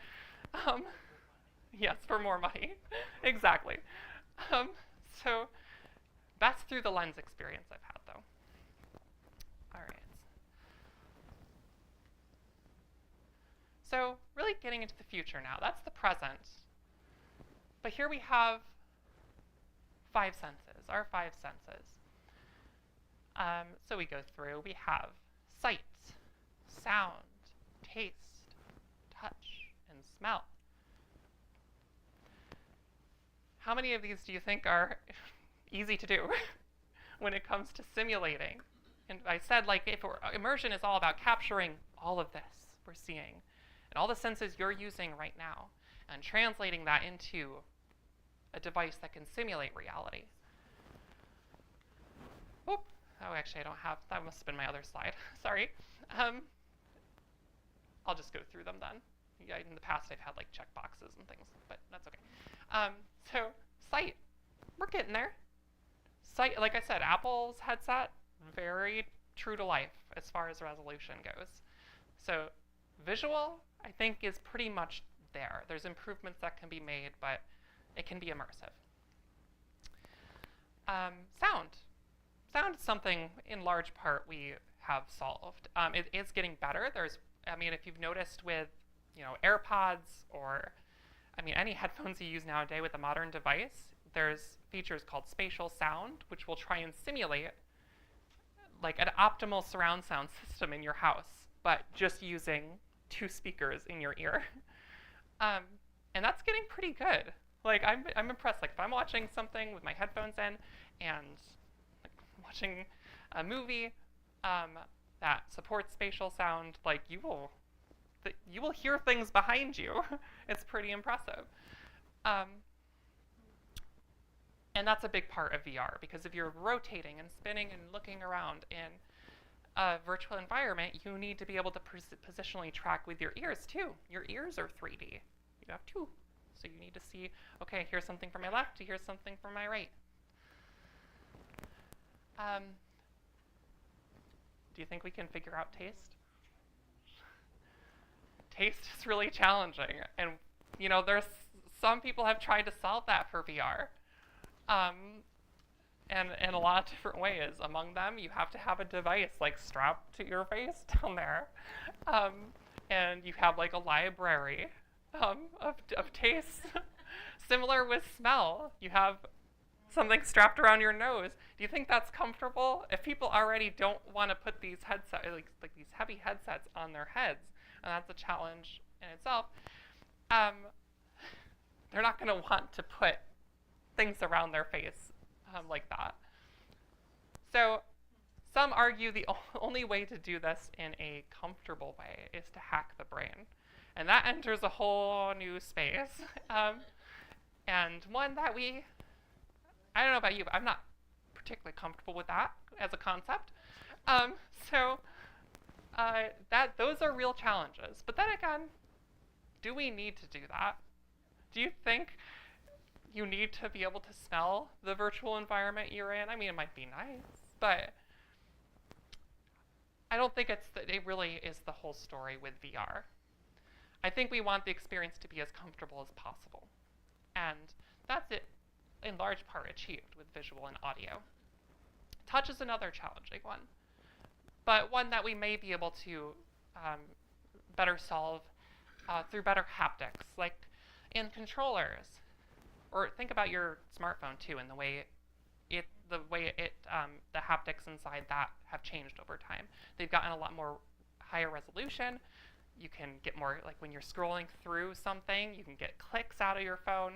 Yes, for more money. Exactly. So that's through the lens experience I've had, though. All right. So really getting into the future now. That's the present. But here we have our 5 senses. So we go through, we have sight, sound, taste, touch, and smell. How many of these do you think are easy to do when it comes to simulating? And I said, immersion is all about capturing all of this we're seeing and all the senses you're using right now and translating that into a device that can simulate reality. Whoop. Oh, actually, I don't have, that must have been my other slide. Sorry. I'll just go through them then. Yeah, in the past, I've had check boxes and things, but that's okay. So sight, we're getting there. Sight, like I said, Apple's headset, very true to life as far as resolution goes. So visual, I think, is pretty much there. There's improvements that can be made, but it can be immersive. Sound. Sound is something, in large part, we have solved. It is getting better. If you've noticed with, AirPods or, any headphones you use nowadays with a modern device, there's features called spatial sound, which will try and simulate an optimal surround sound system in your house, but just using 2 speakers in your ear. And that's getting pretty good. I'm impressed. If I'm watching something with my headphones in and watching a movie, that supports spatial sound, like you will hear things behind you. It's pretty impressive. And that's a big part of VR, because if you're rotating and spinning and looking around in a virtual environment, you need to be able to positionally track with your ears too. Your ears are 3D. You have two. So you need to see, okay, here's something from my left, here's something from my right. Do you think we can figure out taste? Taste is really challenging. And, you know, there's some people have tried to solve that for VR. And in a lot of different ways. Among them, you have to have a device like strapped to your face down there. And you have like a library of tastes. Similar with smell. You have something strapped around your nose. Do you think that's comfortable? If people already don't want to put these headsets, like these heavy headsets on their heads, and that's a challenge in itself, they're not going to want to put things around their face like that. So some argue the only way to do this in a comfortable way is to hack the brain. And that enters a whole new space. And one that I don't know about you, but I'm not particularly comfortable with that as a concept. Those are real challenges. But then again, do we need to do that? Do you think you need to be able to smell the virtual environment you're in? I mean, it might be nice, but I don't think it really is the whole story with VR. I think we want the experience to be as comfortable as possible. And that's it, in large part, achieved with visual and audio. Touch is another challenging one, but one that we may be able to better solve through better haptics, like in controllers. Or think about your smartphone too, and the way the haptics inside that have changed over time. They've gotten a lot more higher resolution. You can get more, like when you're scrolling through something, you can get clicks out of your phone.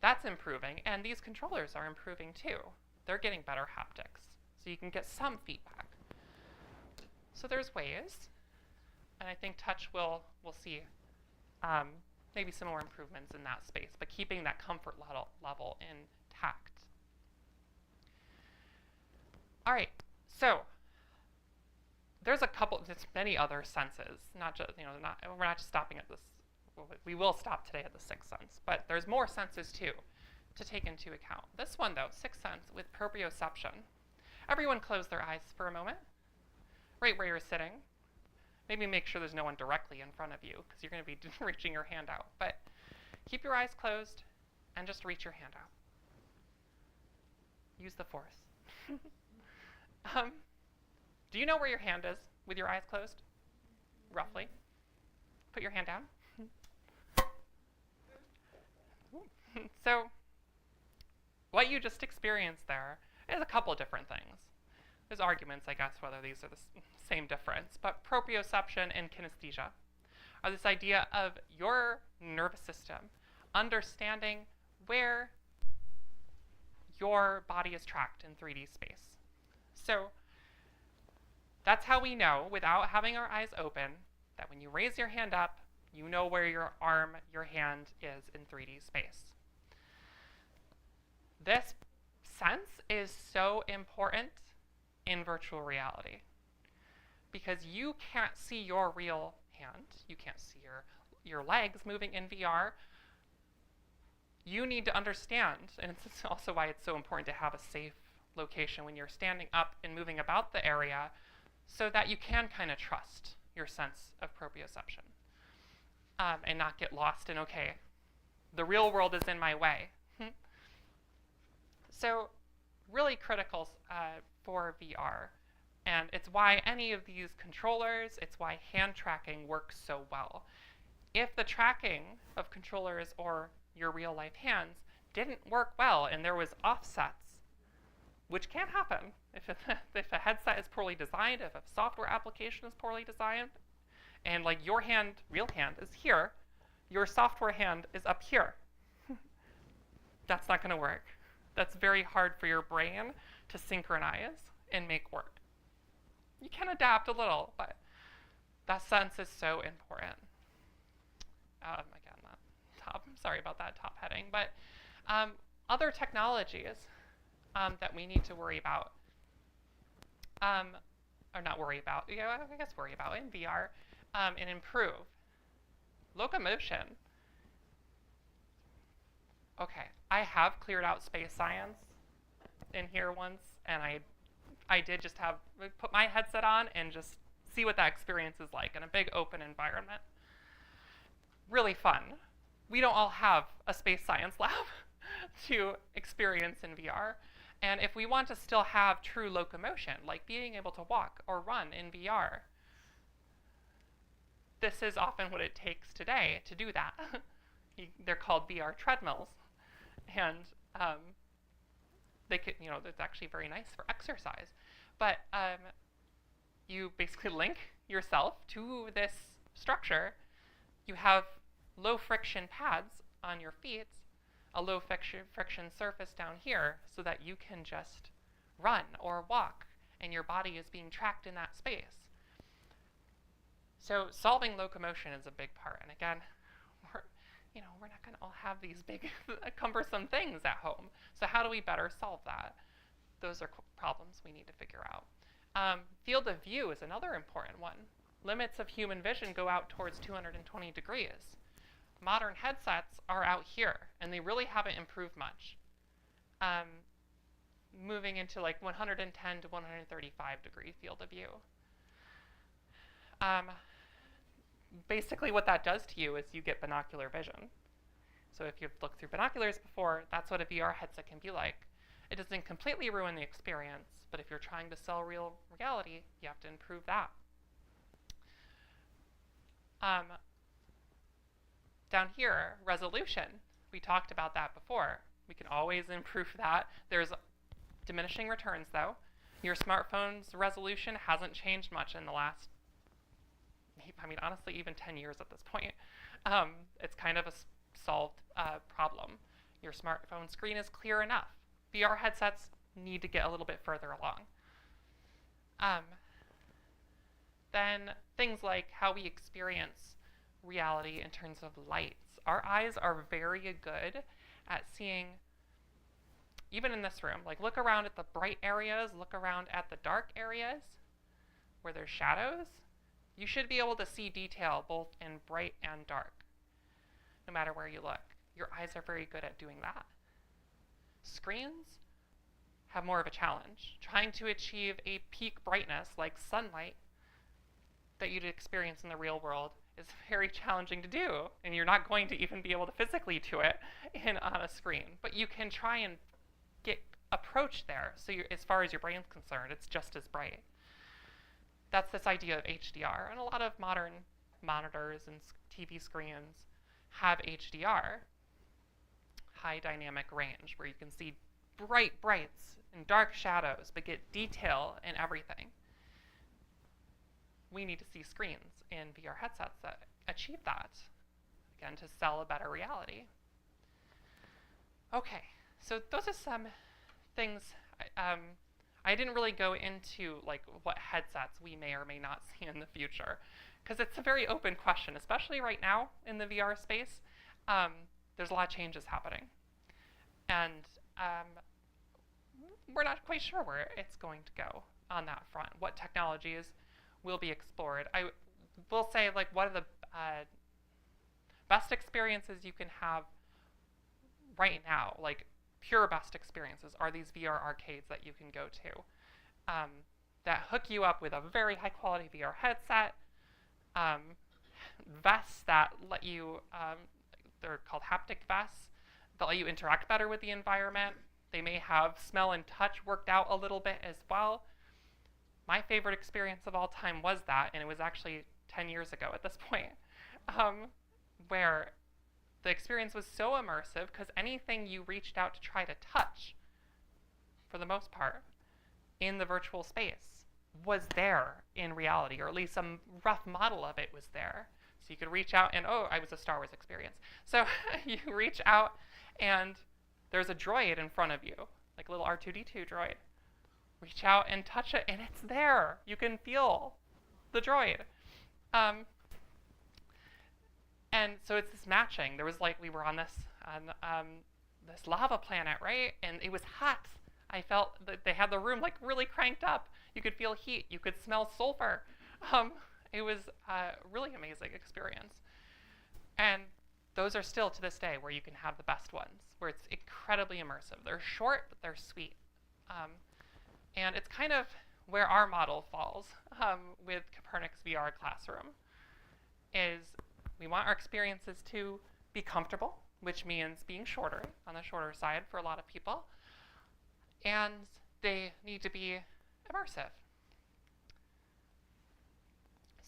That's improving, and these controllers are improving too. They're getting better haptics, so you can get some feedback. So there's ways, and I think touch we'll see maybe some more improvements in that space, but keeping that comfort level intact. All right, so there's many other senses, not just, we're not just stopping at this. Well, we will stop today at the sixth sense, but there's more senses too to take into account. This one though, sixth sense with proprioception. Everyone close their eyes for a moment, right where you're sitting. Maybe make sure there's no one directly in front of you, because you're going to be reaching your hand out. But keep your eyes closed and just reach your hand out. Use the force. Do you know where your hand is with your eyes closed? Roughly. Put your hand down. So what you just experienced there is a couple of different things. There's arguments, I guess, whether these are the same difference, but proprioception and kinesthesia are this idea of your nervous system understanding where your body is tracked in 3D space. So that's how we know, without having our eyes open, that when you raise your hand up, you know where your arm, your hand is in 3D space. This sense is so important in virtual reality, because you can't see your real hand, you can't see your legs moving in VR. You need to understand, and it's also why it's so important to have a safe location when you're standing up and moving about the area, so that you can kind of trust your sense of proprioception and not get lost in, okay, the real world is in my way. So really critical for VR. And it's why any of these controllers, it's why hand tracking works so well. If the tracking of controllers or your real life hands didn't work well and there was offsets, which can happen if a headset is poorly designed, if a software application is poorly designed, and like your hand, real hand, is here, your software hand is up here. That's not going to work. That's very hard for your brain to synchronize and make work. You can adapt a little, but that sense is so important. Again, that top, sorry about that top heading, but other technologies that we need to worry about, or not worry about, yeah, I guess worry about in VR, and improve. Locomotion. Okay, I have cleared out space science in here once, and I did just put my headset on and just see what that experience is like in a big open environment. Really fun. We don't all have a space science lab to experience in VR. And if we want to still have true locomotion, like being able to walk or run in VR, this is often what it takes today to do that. They're called VR treadmills. And they could, it's actually very nice for exercise. But you basically link yourself to this structure. You have low friction pads on your feet, a low friction surface down here, so that you can just run or walk, and your body is being tracked in that space. So solving locomotion is a big part. And again, we're not going to all have these big cumbersome things at home. So how do we better solve that? Those are problems we need to figure out. Field of view is another important one. Limits of human vision go out towards 220 degrees. Modern headsets are out here, and they really haven't improved much. Moving into like 110 to 135 degree field of view. Basically what that does to you is you get binocular vision. So if you've looked through binoculars before, that's what a VR headset can be like. It doesn't completely ruin the experience, but if you're trying to sell real reality, you have to improve that. Down here, resolution. We talked about that before. We can always improve that. There's diminishing returns, though. Your smartphone's resolution hasn't changed much in the last, honestly, even 10 years at this point. It's kind of a solved problem. Your smartphone screen is clear enough. VR headsets need to get a little bit further along. Then things like how we experience reality in terms of lights. Our eyes are very good at seeing, even in this room, like look around at the bright areas, look around at the dark areas where there's shadows. You should be able to see detail both in bright and dark, no matter where you look. Your eyes are very good at doing that. Screens have more of a challenge. Trying to achieve a peak brightness like sunlight that you'd experience in the real world is very challenging to do, and you're not going to even be able to physically do it on a screen. But you can try and get approach there, so as far as your brain's concerned, it's just as bright. That's this idea of HDR, and a lot of modern monitors and TV screens have HDR, high dynamic range, where you can see bright brights and dark shadows, but get detail in everything. We need to see screens in VR headsets that achieve that, again, to sell a better reality. Okay, so those are some things. I didn't really go into like what headsets we may or may not see in the future, because it's a very open question, especially right now in the VR space. There's a lot of changes happening, and we're not quite sure where it's going to go on that front. What technologies will be explored? I will say, like, one of the best experiences you can have right now, like pure best experiences, are these VR arcades that you can go to that hook you up with a very high quality VR headset, vests that let you, they're called haptic vests, that let you interact better with the environment. They may have smell and touch worked out a little bit as well. My favorite experience of all time was that, and it was actually 10 years ago at this point, where the experience was so immersive because anything you reached out to try to touch, for the most part, in the virtual space was there in reality, or at least some rough model of it was there. So you could reach out and, oh, I was a Star Wars experience. So you reach out and there's a droid in front of you, like a little R2-D2 droid. reach out and touch it, and it's there. You can feel the droid. And so it's this matching. There was like, we were on this lava planet, right? And it was hot. I felt that they had the room like really cranked up. You could feel heat. You could smell sulfur. It was a really amazing experience. And those are still to this day where you can have the best ones, where it's incredibly immersive. They're short, but they're sweet. And it's kind of where our model falls with Kopernik's VR classroom, is we want our experiences to be comfortable, which means being shorter, on the shorter side for a lot of people, and they need to be immersive.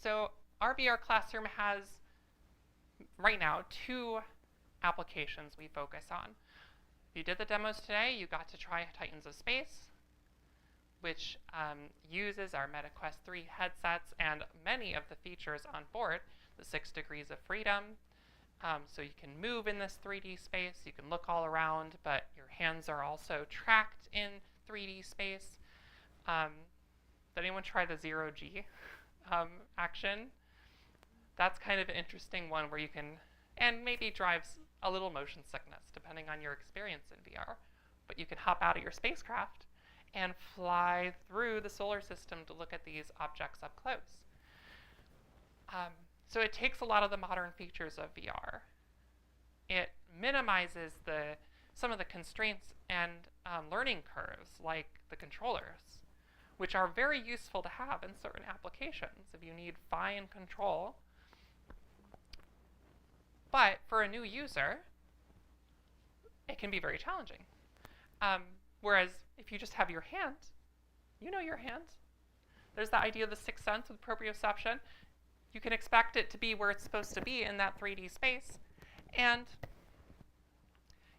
So our VR classroom has, right now, 2 applications we focus on. If you did the demos today, you got to try Titans of Space, which uses our MetaQuest 3 headsets and many of the features on board, the 6 degrees of freedom. So you can move in this 3D space, you can look all around, but your hands are also tracked in 3D space. Did anyone try the 0G action? That's kind of an interesting one where you can, and maybe drives a little motion sickness depending on your experience in VR, but you can hop out of your spacecraft and fly through the solar system to look at these objects up close. So it takes a lot of the modern features of VR. It minimizes some of the constraints and learning curves, like the controllers, which are very useful to have in certain applications if you need fine control. But for a new user, it can be very challenging. Whereas if you just have your hand, you know your hand. There's the idea of the sixth sense with proprioception. You can expect it to be where it's supposed to be in that 3D space. And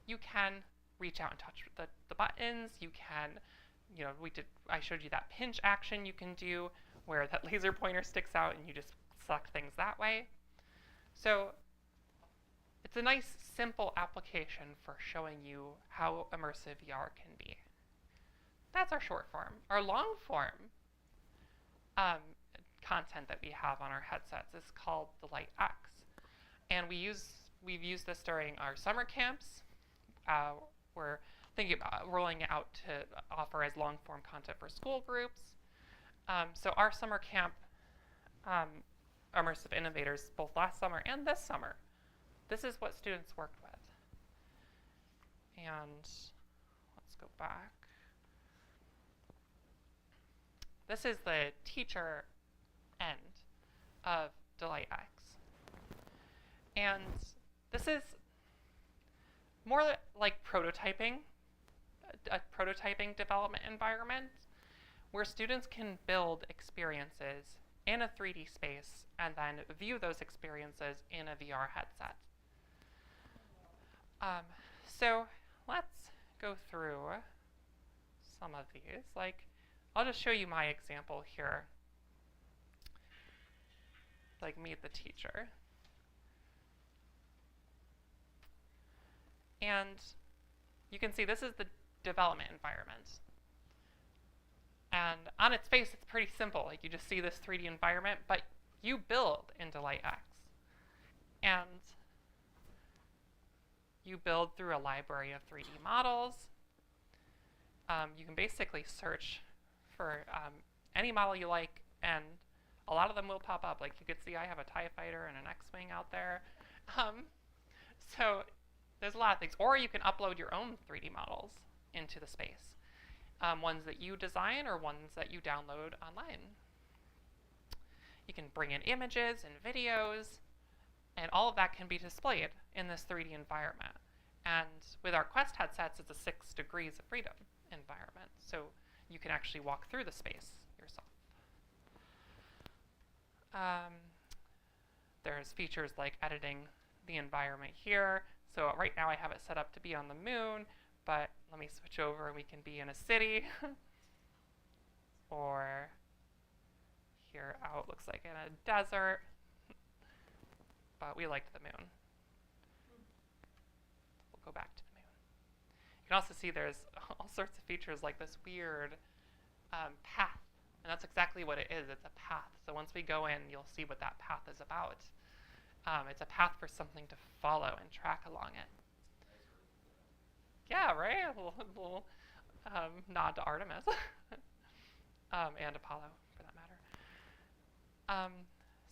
you can reach out and touch the buttons. You can, I showed you that pinch action you can do where that laser pointer sticks out and you just select things that way. So it's a nice, simple application for showing you how immersive VR can be. That's our short form. Our long form content that we have on our headsets is called the Light X. And we've used this during our summer camps. We're thinking about rolling it out to offer as long form content for school groups. So our summer camp, Immersive Innovators, both last summer and this summer, this is what students worked with. And let's go back. This is the teacher end of Delight X. And this is more like prototyping, a prototyping development environment where students can build experiences in a 3D space and then view those experiences in a VR headset. So let's go through some of these. I'll just show you my example here. Meet the teacher. And you can see this is the development environment. And on its face, it's pretty simple. You just see this 3D environment, but you build in Delight X. And you build through a library of 3D models. You can basically search for any model you like, and a lot of them will pop up. You could see I have a TIE fighter and an X-Wing out there. So there's a lot of things. Or you can upload your own 3D models into the space. Ones that you design or ones that you download online. You can bring in images and videos, and all of that can be displayed in this 3D environment. And with our Quest headsets, it's a 6 degrees of freedom environment. So you can actually walk through the space yourself. There's features like editing the environment here. So right now I have it set up to be on the moon, but let me switch over and we can be in a city. Or here out looks like in a desert. But we liked the moon. We'll go back to the moon. You can also see there's all sorts of features like this weird path. And that's exactly what it is. It's a path. So once we go in, you'll see what that path is about. It's a path for something to follow and track along it. Yeah, right? A little nod to Artemis. And Apollo, for that matter.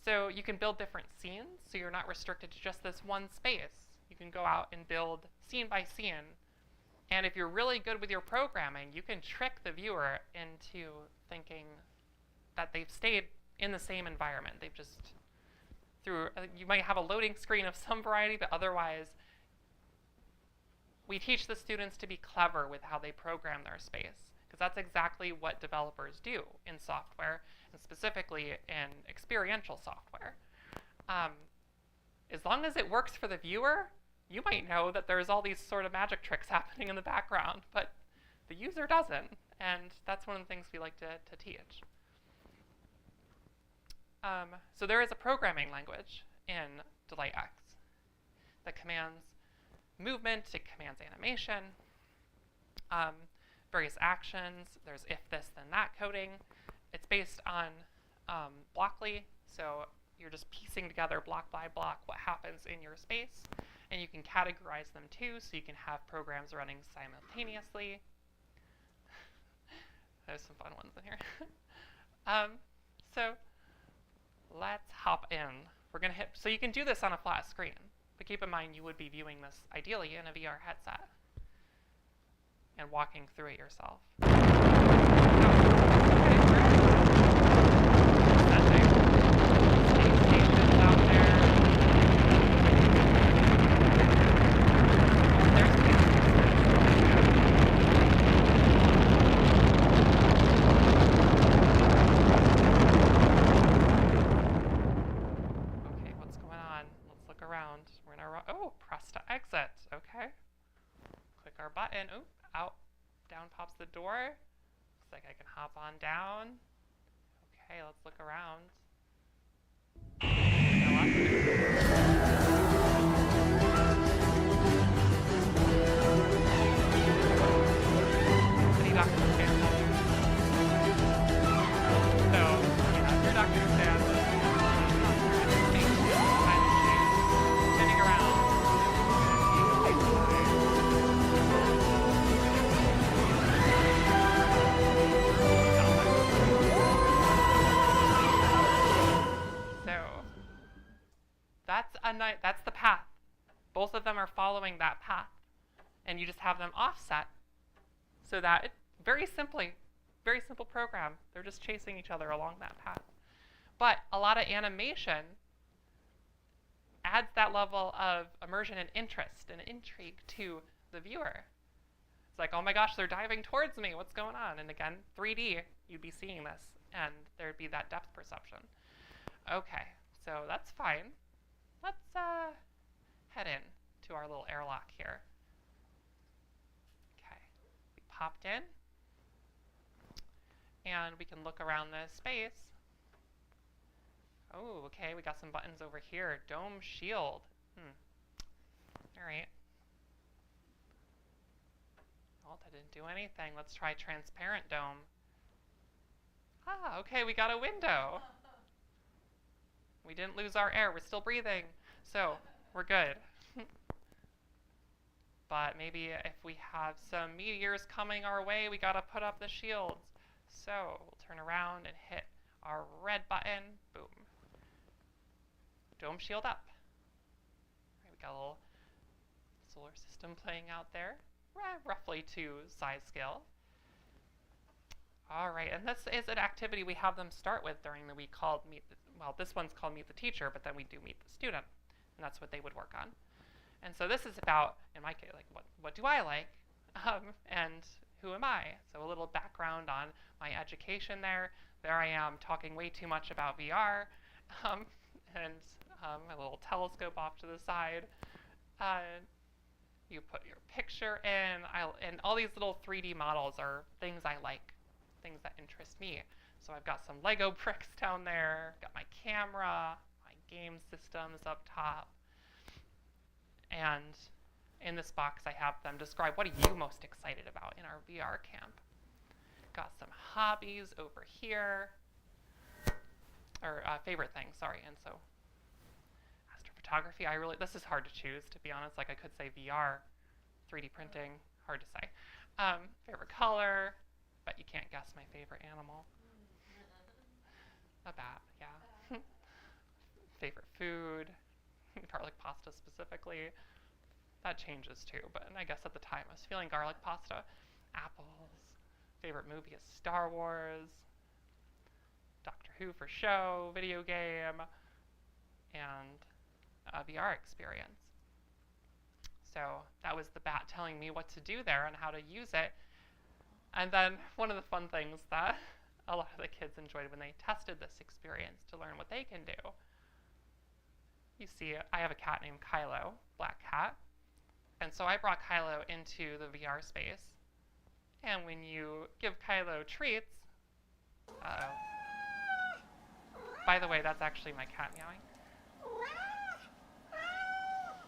So you can build different scenes, so you're not restricted to just this one space. You can go out and build scene by scene. And if you're really good with your programming, you can trick the viewer into thinking that they've stayed in the same environment. They've just, you might have a loading screen of some variety, but otherwise, we teach the students to be clever with how they program their space, because that's exactly what developers do in software, and specifically in experiential software. As long as it works for the viewer, you might know that there's all these sort of magic tricks happening in the background, but the user doesn't, and that's one of the things we like to teach. So there is a programming language in DelightX that commands movement, it commands animation, various actions. There's if this, then that coding. It's based on Blockly, so you're just piecing together block by block what happens in your space, and you can categorize them too, so you can have programs running simultaneously. There's some fun ones in here. So let's hop in. We're gonna hit, so you can do this on a flat screen, but keep in mind you would be viewing this ideally in a VR headset and walking through it yourself. Button. Oop, out, down pops the door. Looks like I can hop on down. Okay, let's look around. Any doctor stand? So, you have your doctor stand. Spinning around. That's the path. Both of them are following that path. And you just have them offset so that, very simple program. They're just chasing each other along that path. But a lot of animation adds that level of immersion and interest and intrigue to the viewer. It's like, oh my gosh, they're diving towards me. What's going on? And again, 3D, you'd be seeing this, and there'd be that depth perception. Okay, so that's fine. Let's head in to our little airlock here. Okay, we popped in, and we can look around this space. Oh, okay, we got some buttons over here. Dome shield. All right. Well, that didn't do anything. Let's try transparent dome. Ah, okay, we got a window. We didn't lose our air. We're still breathing. So we're good. But maybe if we have some meteors coming our way, we got to put up the shields. So we'll turn around and hit our red button. Boom. Dome shield up. Right, we got a little solar system playing out there, roughly to size scale. All right, and this is an activity we have them start with during the week called well, this one's called Meet the Teacher, but then we do Meet the Student, and that's what they would work on. And so this is about, in my case, like what do I like, and who am I? So a little background on my education there. There I am talking way too much about VR, and a little telescope off to the side. You put your picture in, and all these little 3D models are things I like, things that interest me. So I've got some Lego bricks down there, got my camera, my game systems up top. And in this box I have them describe, what are you most excited about in our VR camp? got some hobbies over here, or favorite things, sorry. And so astrophotography, this is hard to choose, to be honest. Like I could say VR, 3D printing, hard to say. Favorite color, but you can't guess my favorite animal. A bat, yeah. Favorite food, garlic pasta specifically. That changes too, but I guess at the time I was feeling garlic pasta. Apples. Favorite movie is Star Wars. Doctor Who for show, video game, and a VR experience. So that was the bat telling me what to do there and how to use it. And then one of the fun things that a lot of the kids enjoyed when they tested this experience to learn what they can do. You see, I have a cat named Kylo, black cat. And so I brought Kylo into the VR space. And when you give Kylo treats, by the way, that's actually my cat meowing.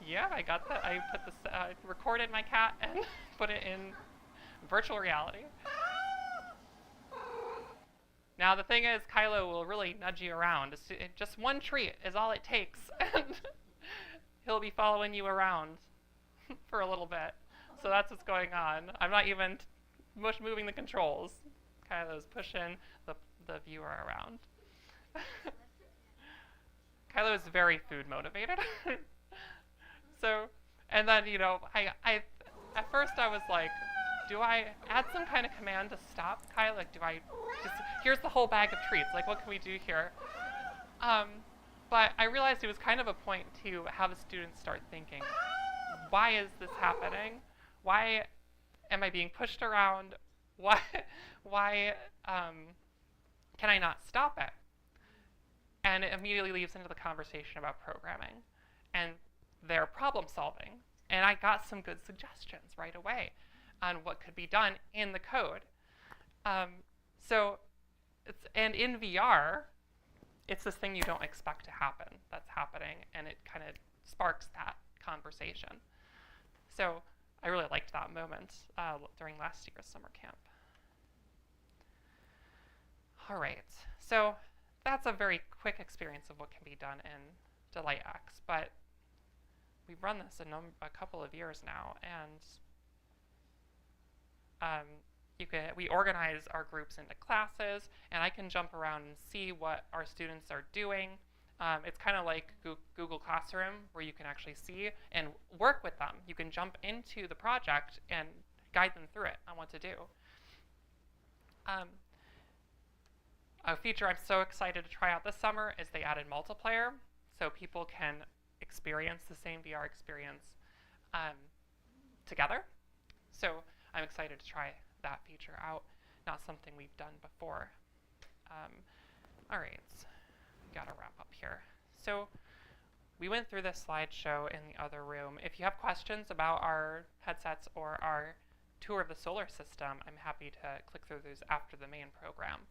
Yeah, I got that. I put this, recorded my cat and put it in virtual reality. Now the thing is, Kylo will really nudge you around. Just one treat is all it takes, and he'll be following you around for a little bit. So that's what's going on. I'm not even moving the controls. Kylo's pushing the viewer around. Kylo is very food motivated. So, and then, you know, I at first I was like, do I add some kind of command to stop Kylo? Like, do I just, here's the whole bag of treats. Like, what can we do here? But I realized it was kind of a point to have the students start thinking, why is this happening? Why am I being pushed around? Why can I not stop it? And it immediately leads into the conversation about programming and their problem solving. And I got some good suggestions right away on what could be done in the code. And in VR, it's this thing you don't expect to happen that's happening, and it kind of sparks that conversation. So I really liked that moment during last year's summer camp. All right, so that's a very quick experience of what can be done in DelightX, but we've run this a couple of years now, and we organize our groups into classes, and I can jump around and see what our students are doing. It's kind of like Google Classroom, where you can actually see and work with them. You can jump into the project and guide them through it on what to do. A feature I'm so excited to try out this summer is they added multiplayer, so people can experience the same VR experience together. So I'm excited to try that feature out. Not something we've done before. All right, gotta wrap up here. So we went through this slideshow in the other room. If you have questions about our headsets or our tour of the solar system, I'm happy to click through those after the main program.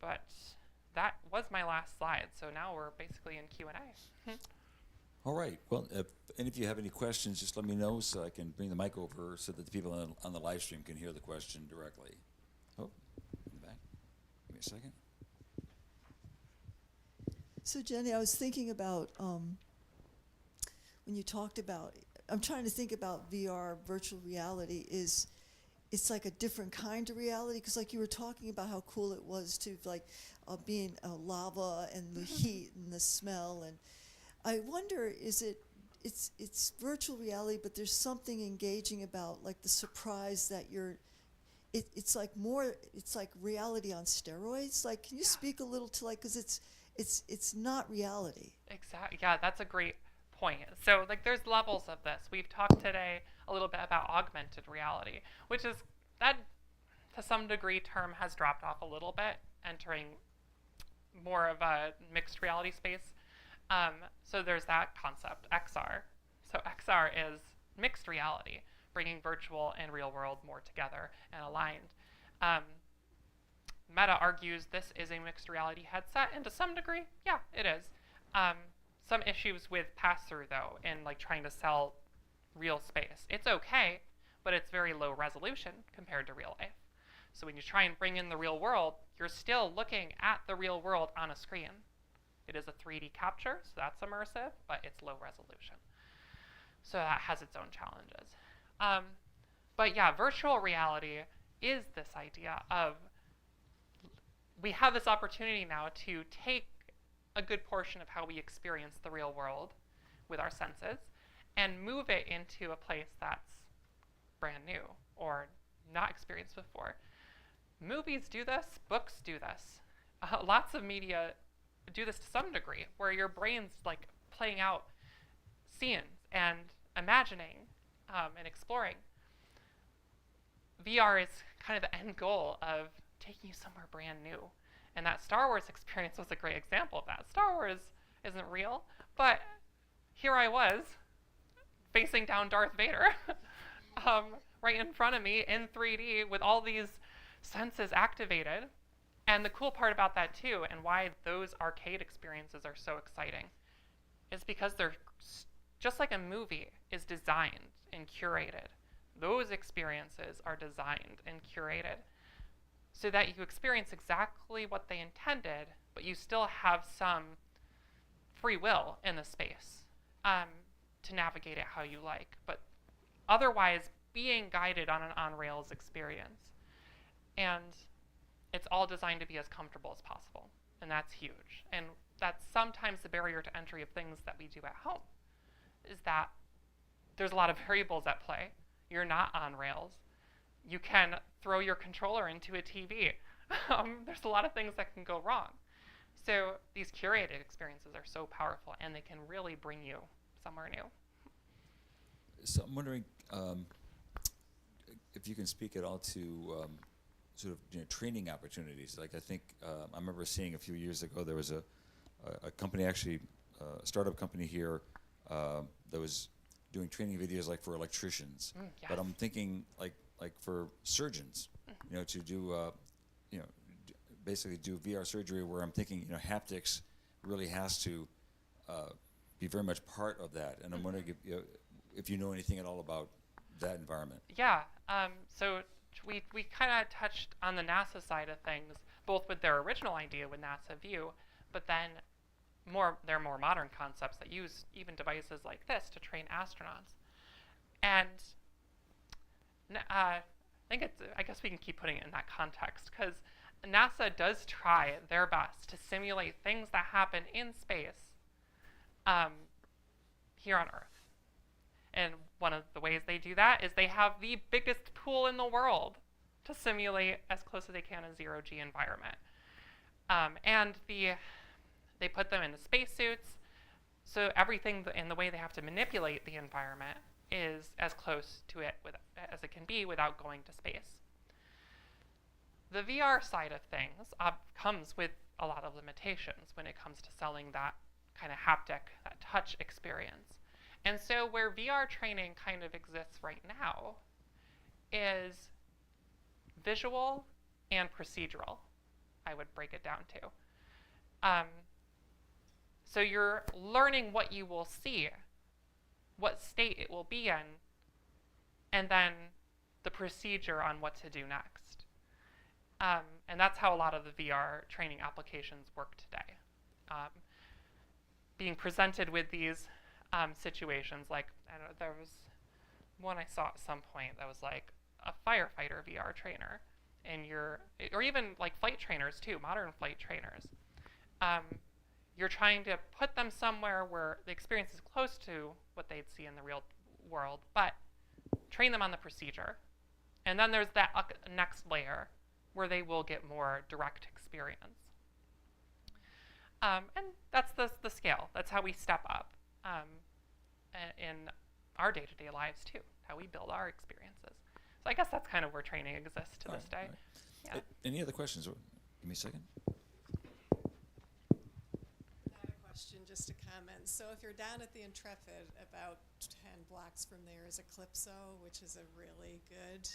But that was my last slide, so now we're basically in Q&A. All right. Well, if you have any questions, just let me know so I can bring the mic over so that the people on the live stream can hear the question directly. Oh, in the back. Give me a second. So Jenny, I was thinking about when you talked about, I'm trying to think about VR, virtual reality, it's like a different kind of reality, because like you were talking about how cool it was to like being lava and the heat and the smell, and I wonder, it's virtual reality, but there's something engaging about like the surprise that it's like reality on steroids. Like, can you speak a little to like, because it's not reality. Exactly. Yeah, that's a great point. So like there's levels of this. We've talked today a little bit about augmented reality, which is that to some degree term has dropped off a little bit, entering more of a mixed reality space. So there's that concept, XR. So XR is mixed reality, bringing virtual and real world more together and aligned. Meta argues this is a mixed reality headset, and to some degree, yeah, it is. Some issues with pass-through, though, in like trying to sell real space. It's okay, but it's very low resolution compared to real life. So when you try and bring in the real world, you're still looking at the real world on a screen. It is a 3D capture, so that's immersive, but it's low resolution. So that has its own challenges. But yeah, virtual reality is this idea of we have this opportunity now to take a good portion of how we experience the real world with our senses and move it into a place that's brand new or not experienced before. Movies do this, books do this. Lots of media do this to some degree, where your brain's like playing out scenes and imagining and exploring. VR is kind of the end goal of taking you somewhere brand new. And that Star Wars experience was a great example of that. Star Wars isn't real, but here I was facing down Darth Vader right in front of me in 3D with all these senses activated. And the cool part about that too, and why those arcade experiences are so exciting, is because they're just like a movie is designed and curated. Those experiences are designed and curated so that you experience exactly what they intended, but you still have some free will in the space to navigate it how you like, but otherwise being guided on an on-rails experience. And it's all designed to be as comfortable as possible, and that's huge. And that's sometimes the barrier to entry of things that we do at home, is that there's a lot of variables at play. You're not on rails. You can throw your controller into a TV. There's a lot of things that can go wrong. So these curated experiences are so powerful, and they can really bring you somewhere new. So I'm wondering if you can speak at all to sort of training opportunities. Like I think I remember seeing a few years ago there was a company, actually a startup company here that was doing training videos like for electricians. Yes. But I'm thinking like for surgeons, to do basically do VR surgery, where I'm thinking haptics really has to be very much part of that. And I'm wondering if you know anything at all about that environment. Yeah. So we kind of touched on the NASA side of things, both with their original idea with NASA View, but then their more modern concepts that use even devices like this to train astronauts. And I guess we can keep putting it in that context, because NASA does try their best to simulate things that happen in space here on Earth. And one of the ways they do that is they have the biggest pool in the world to simulate as close as they can a zero-G environment. And they put them in the spacesuits, so everything in the way they have to manipulate the environment is as close to it as it can be without going to space. The VR side of things comes with a lot of limitations when it comes to selling that kind of haptic, that touch experience. And so where VR training kind of exists right now is visual and procedural, I would break it down to. So you're learning what you will see, what state it will be in, and then the procedure on what to do next. And that's how a lot of the VR training applications work today. Being presented with these situations, like there was one I saw at some point that was like a firefighter VR trainer, or even like flight trainers too, modern flight trainers. You're trying to put them somewhere where the experience is close to what they'd see in the real world, but train them on the procedure. And then there's that next layer where they will get more direct experience. And that's the scale. That's how we step up in our day-to-day lives too, how we build our experiences. So I guess that's kind of where training exists to this day. Right. Yeah. Any other questions? Give me a second. Just to comment. So if you're down at the Intrepid, about 10 blocks from there is Eclipso, which is a really good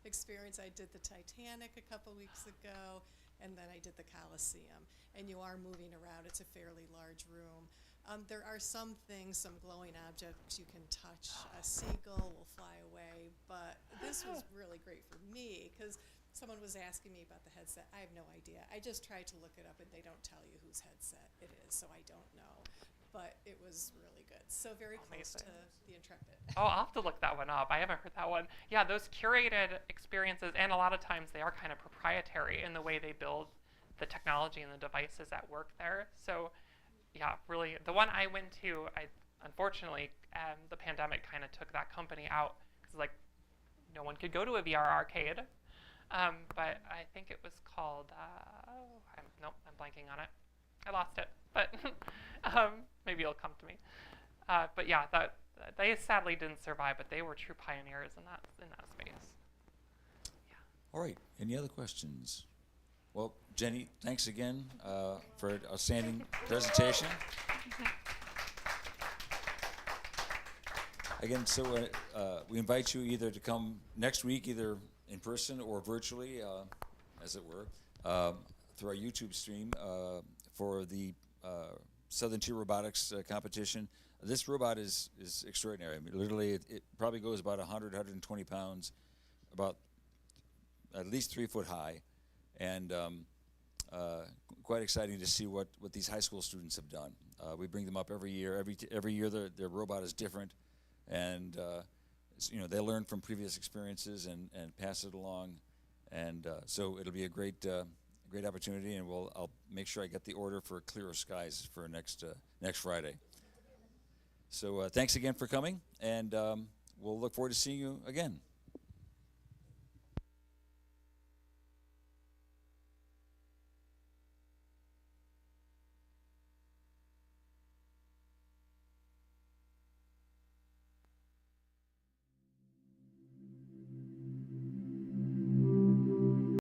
experience. I did the Titanic a couple weeks ago, and then I did the Coliseum. And you are moving around. It's a fairly large room. There are some things, some glowing objects you can touch. A seagull will fly away, but this was really great for me because someone was asking me about the headset. I have no idea. I just tried to look it up, and they don't tell you whose headset it is, so I don't know. But it was really good. So very close to the Intrepid. Oh, I'll have to look that one up. I haven't heard that one. Yeah, those curated experiences, and a lot of times they are kind of proprietary in the way they build the technology and the devices that work there. So, yeah, really, the one I went to, unfortunately, the pandemic kind of took that company out because, like, no one could go to a VR arcade. But I think it was called, nope, I'm blanking on it. I lost it, but maybe it'll come to me. But yeah, they sadly didn't survive, but they were true pioneers in that space. Yeah. All right. Any other questions? Well, Jenny, thanks again for an outstanding presentation. Again, so we invite you either to come next week, either in person or virtually, as it were, through our YouTube stream for the Southern Tier Robotics competition. This robot is extraordinary. I mean, literally, it probably goes about 100, 120 pounds, about at least 3 foot high, and quite exciting to see what these high school students have done. We bring them up every year. Every year, their robot is different, and they learn from previous experiences and pass it along, and so it'll be a great opportunity, and I'll make sure I get the order for Clearer Skies for next Friday. So thanks again for coming, and we'll look forward to seeing you again.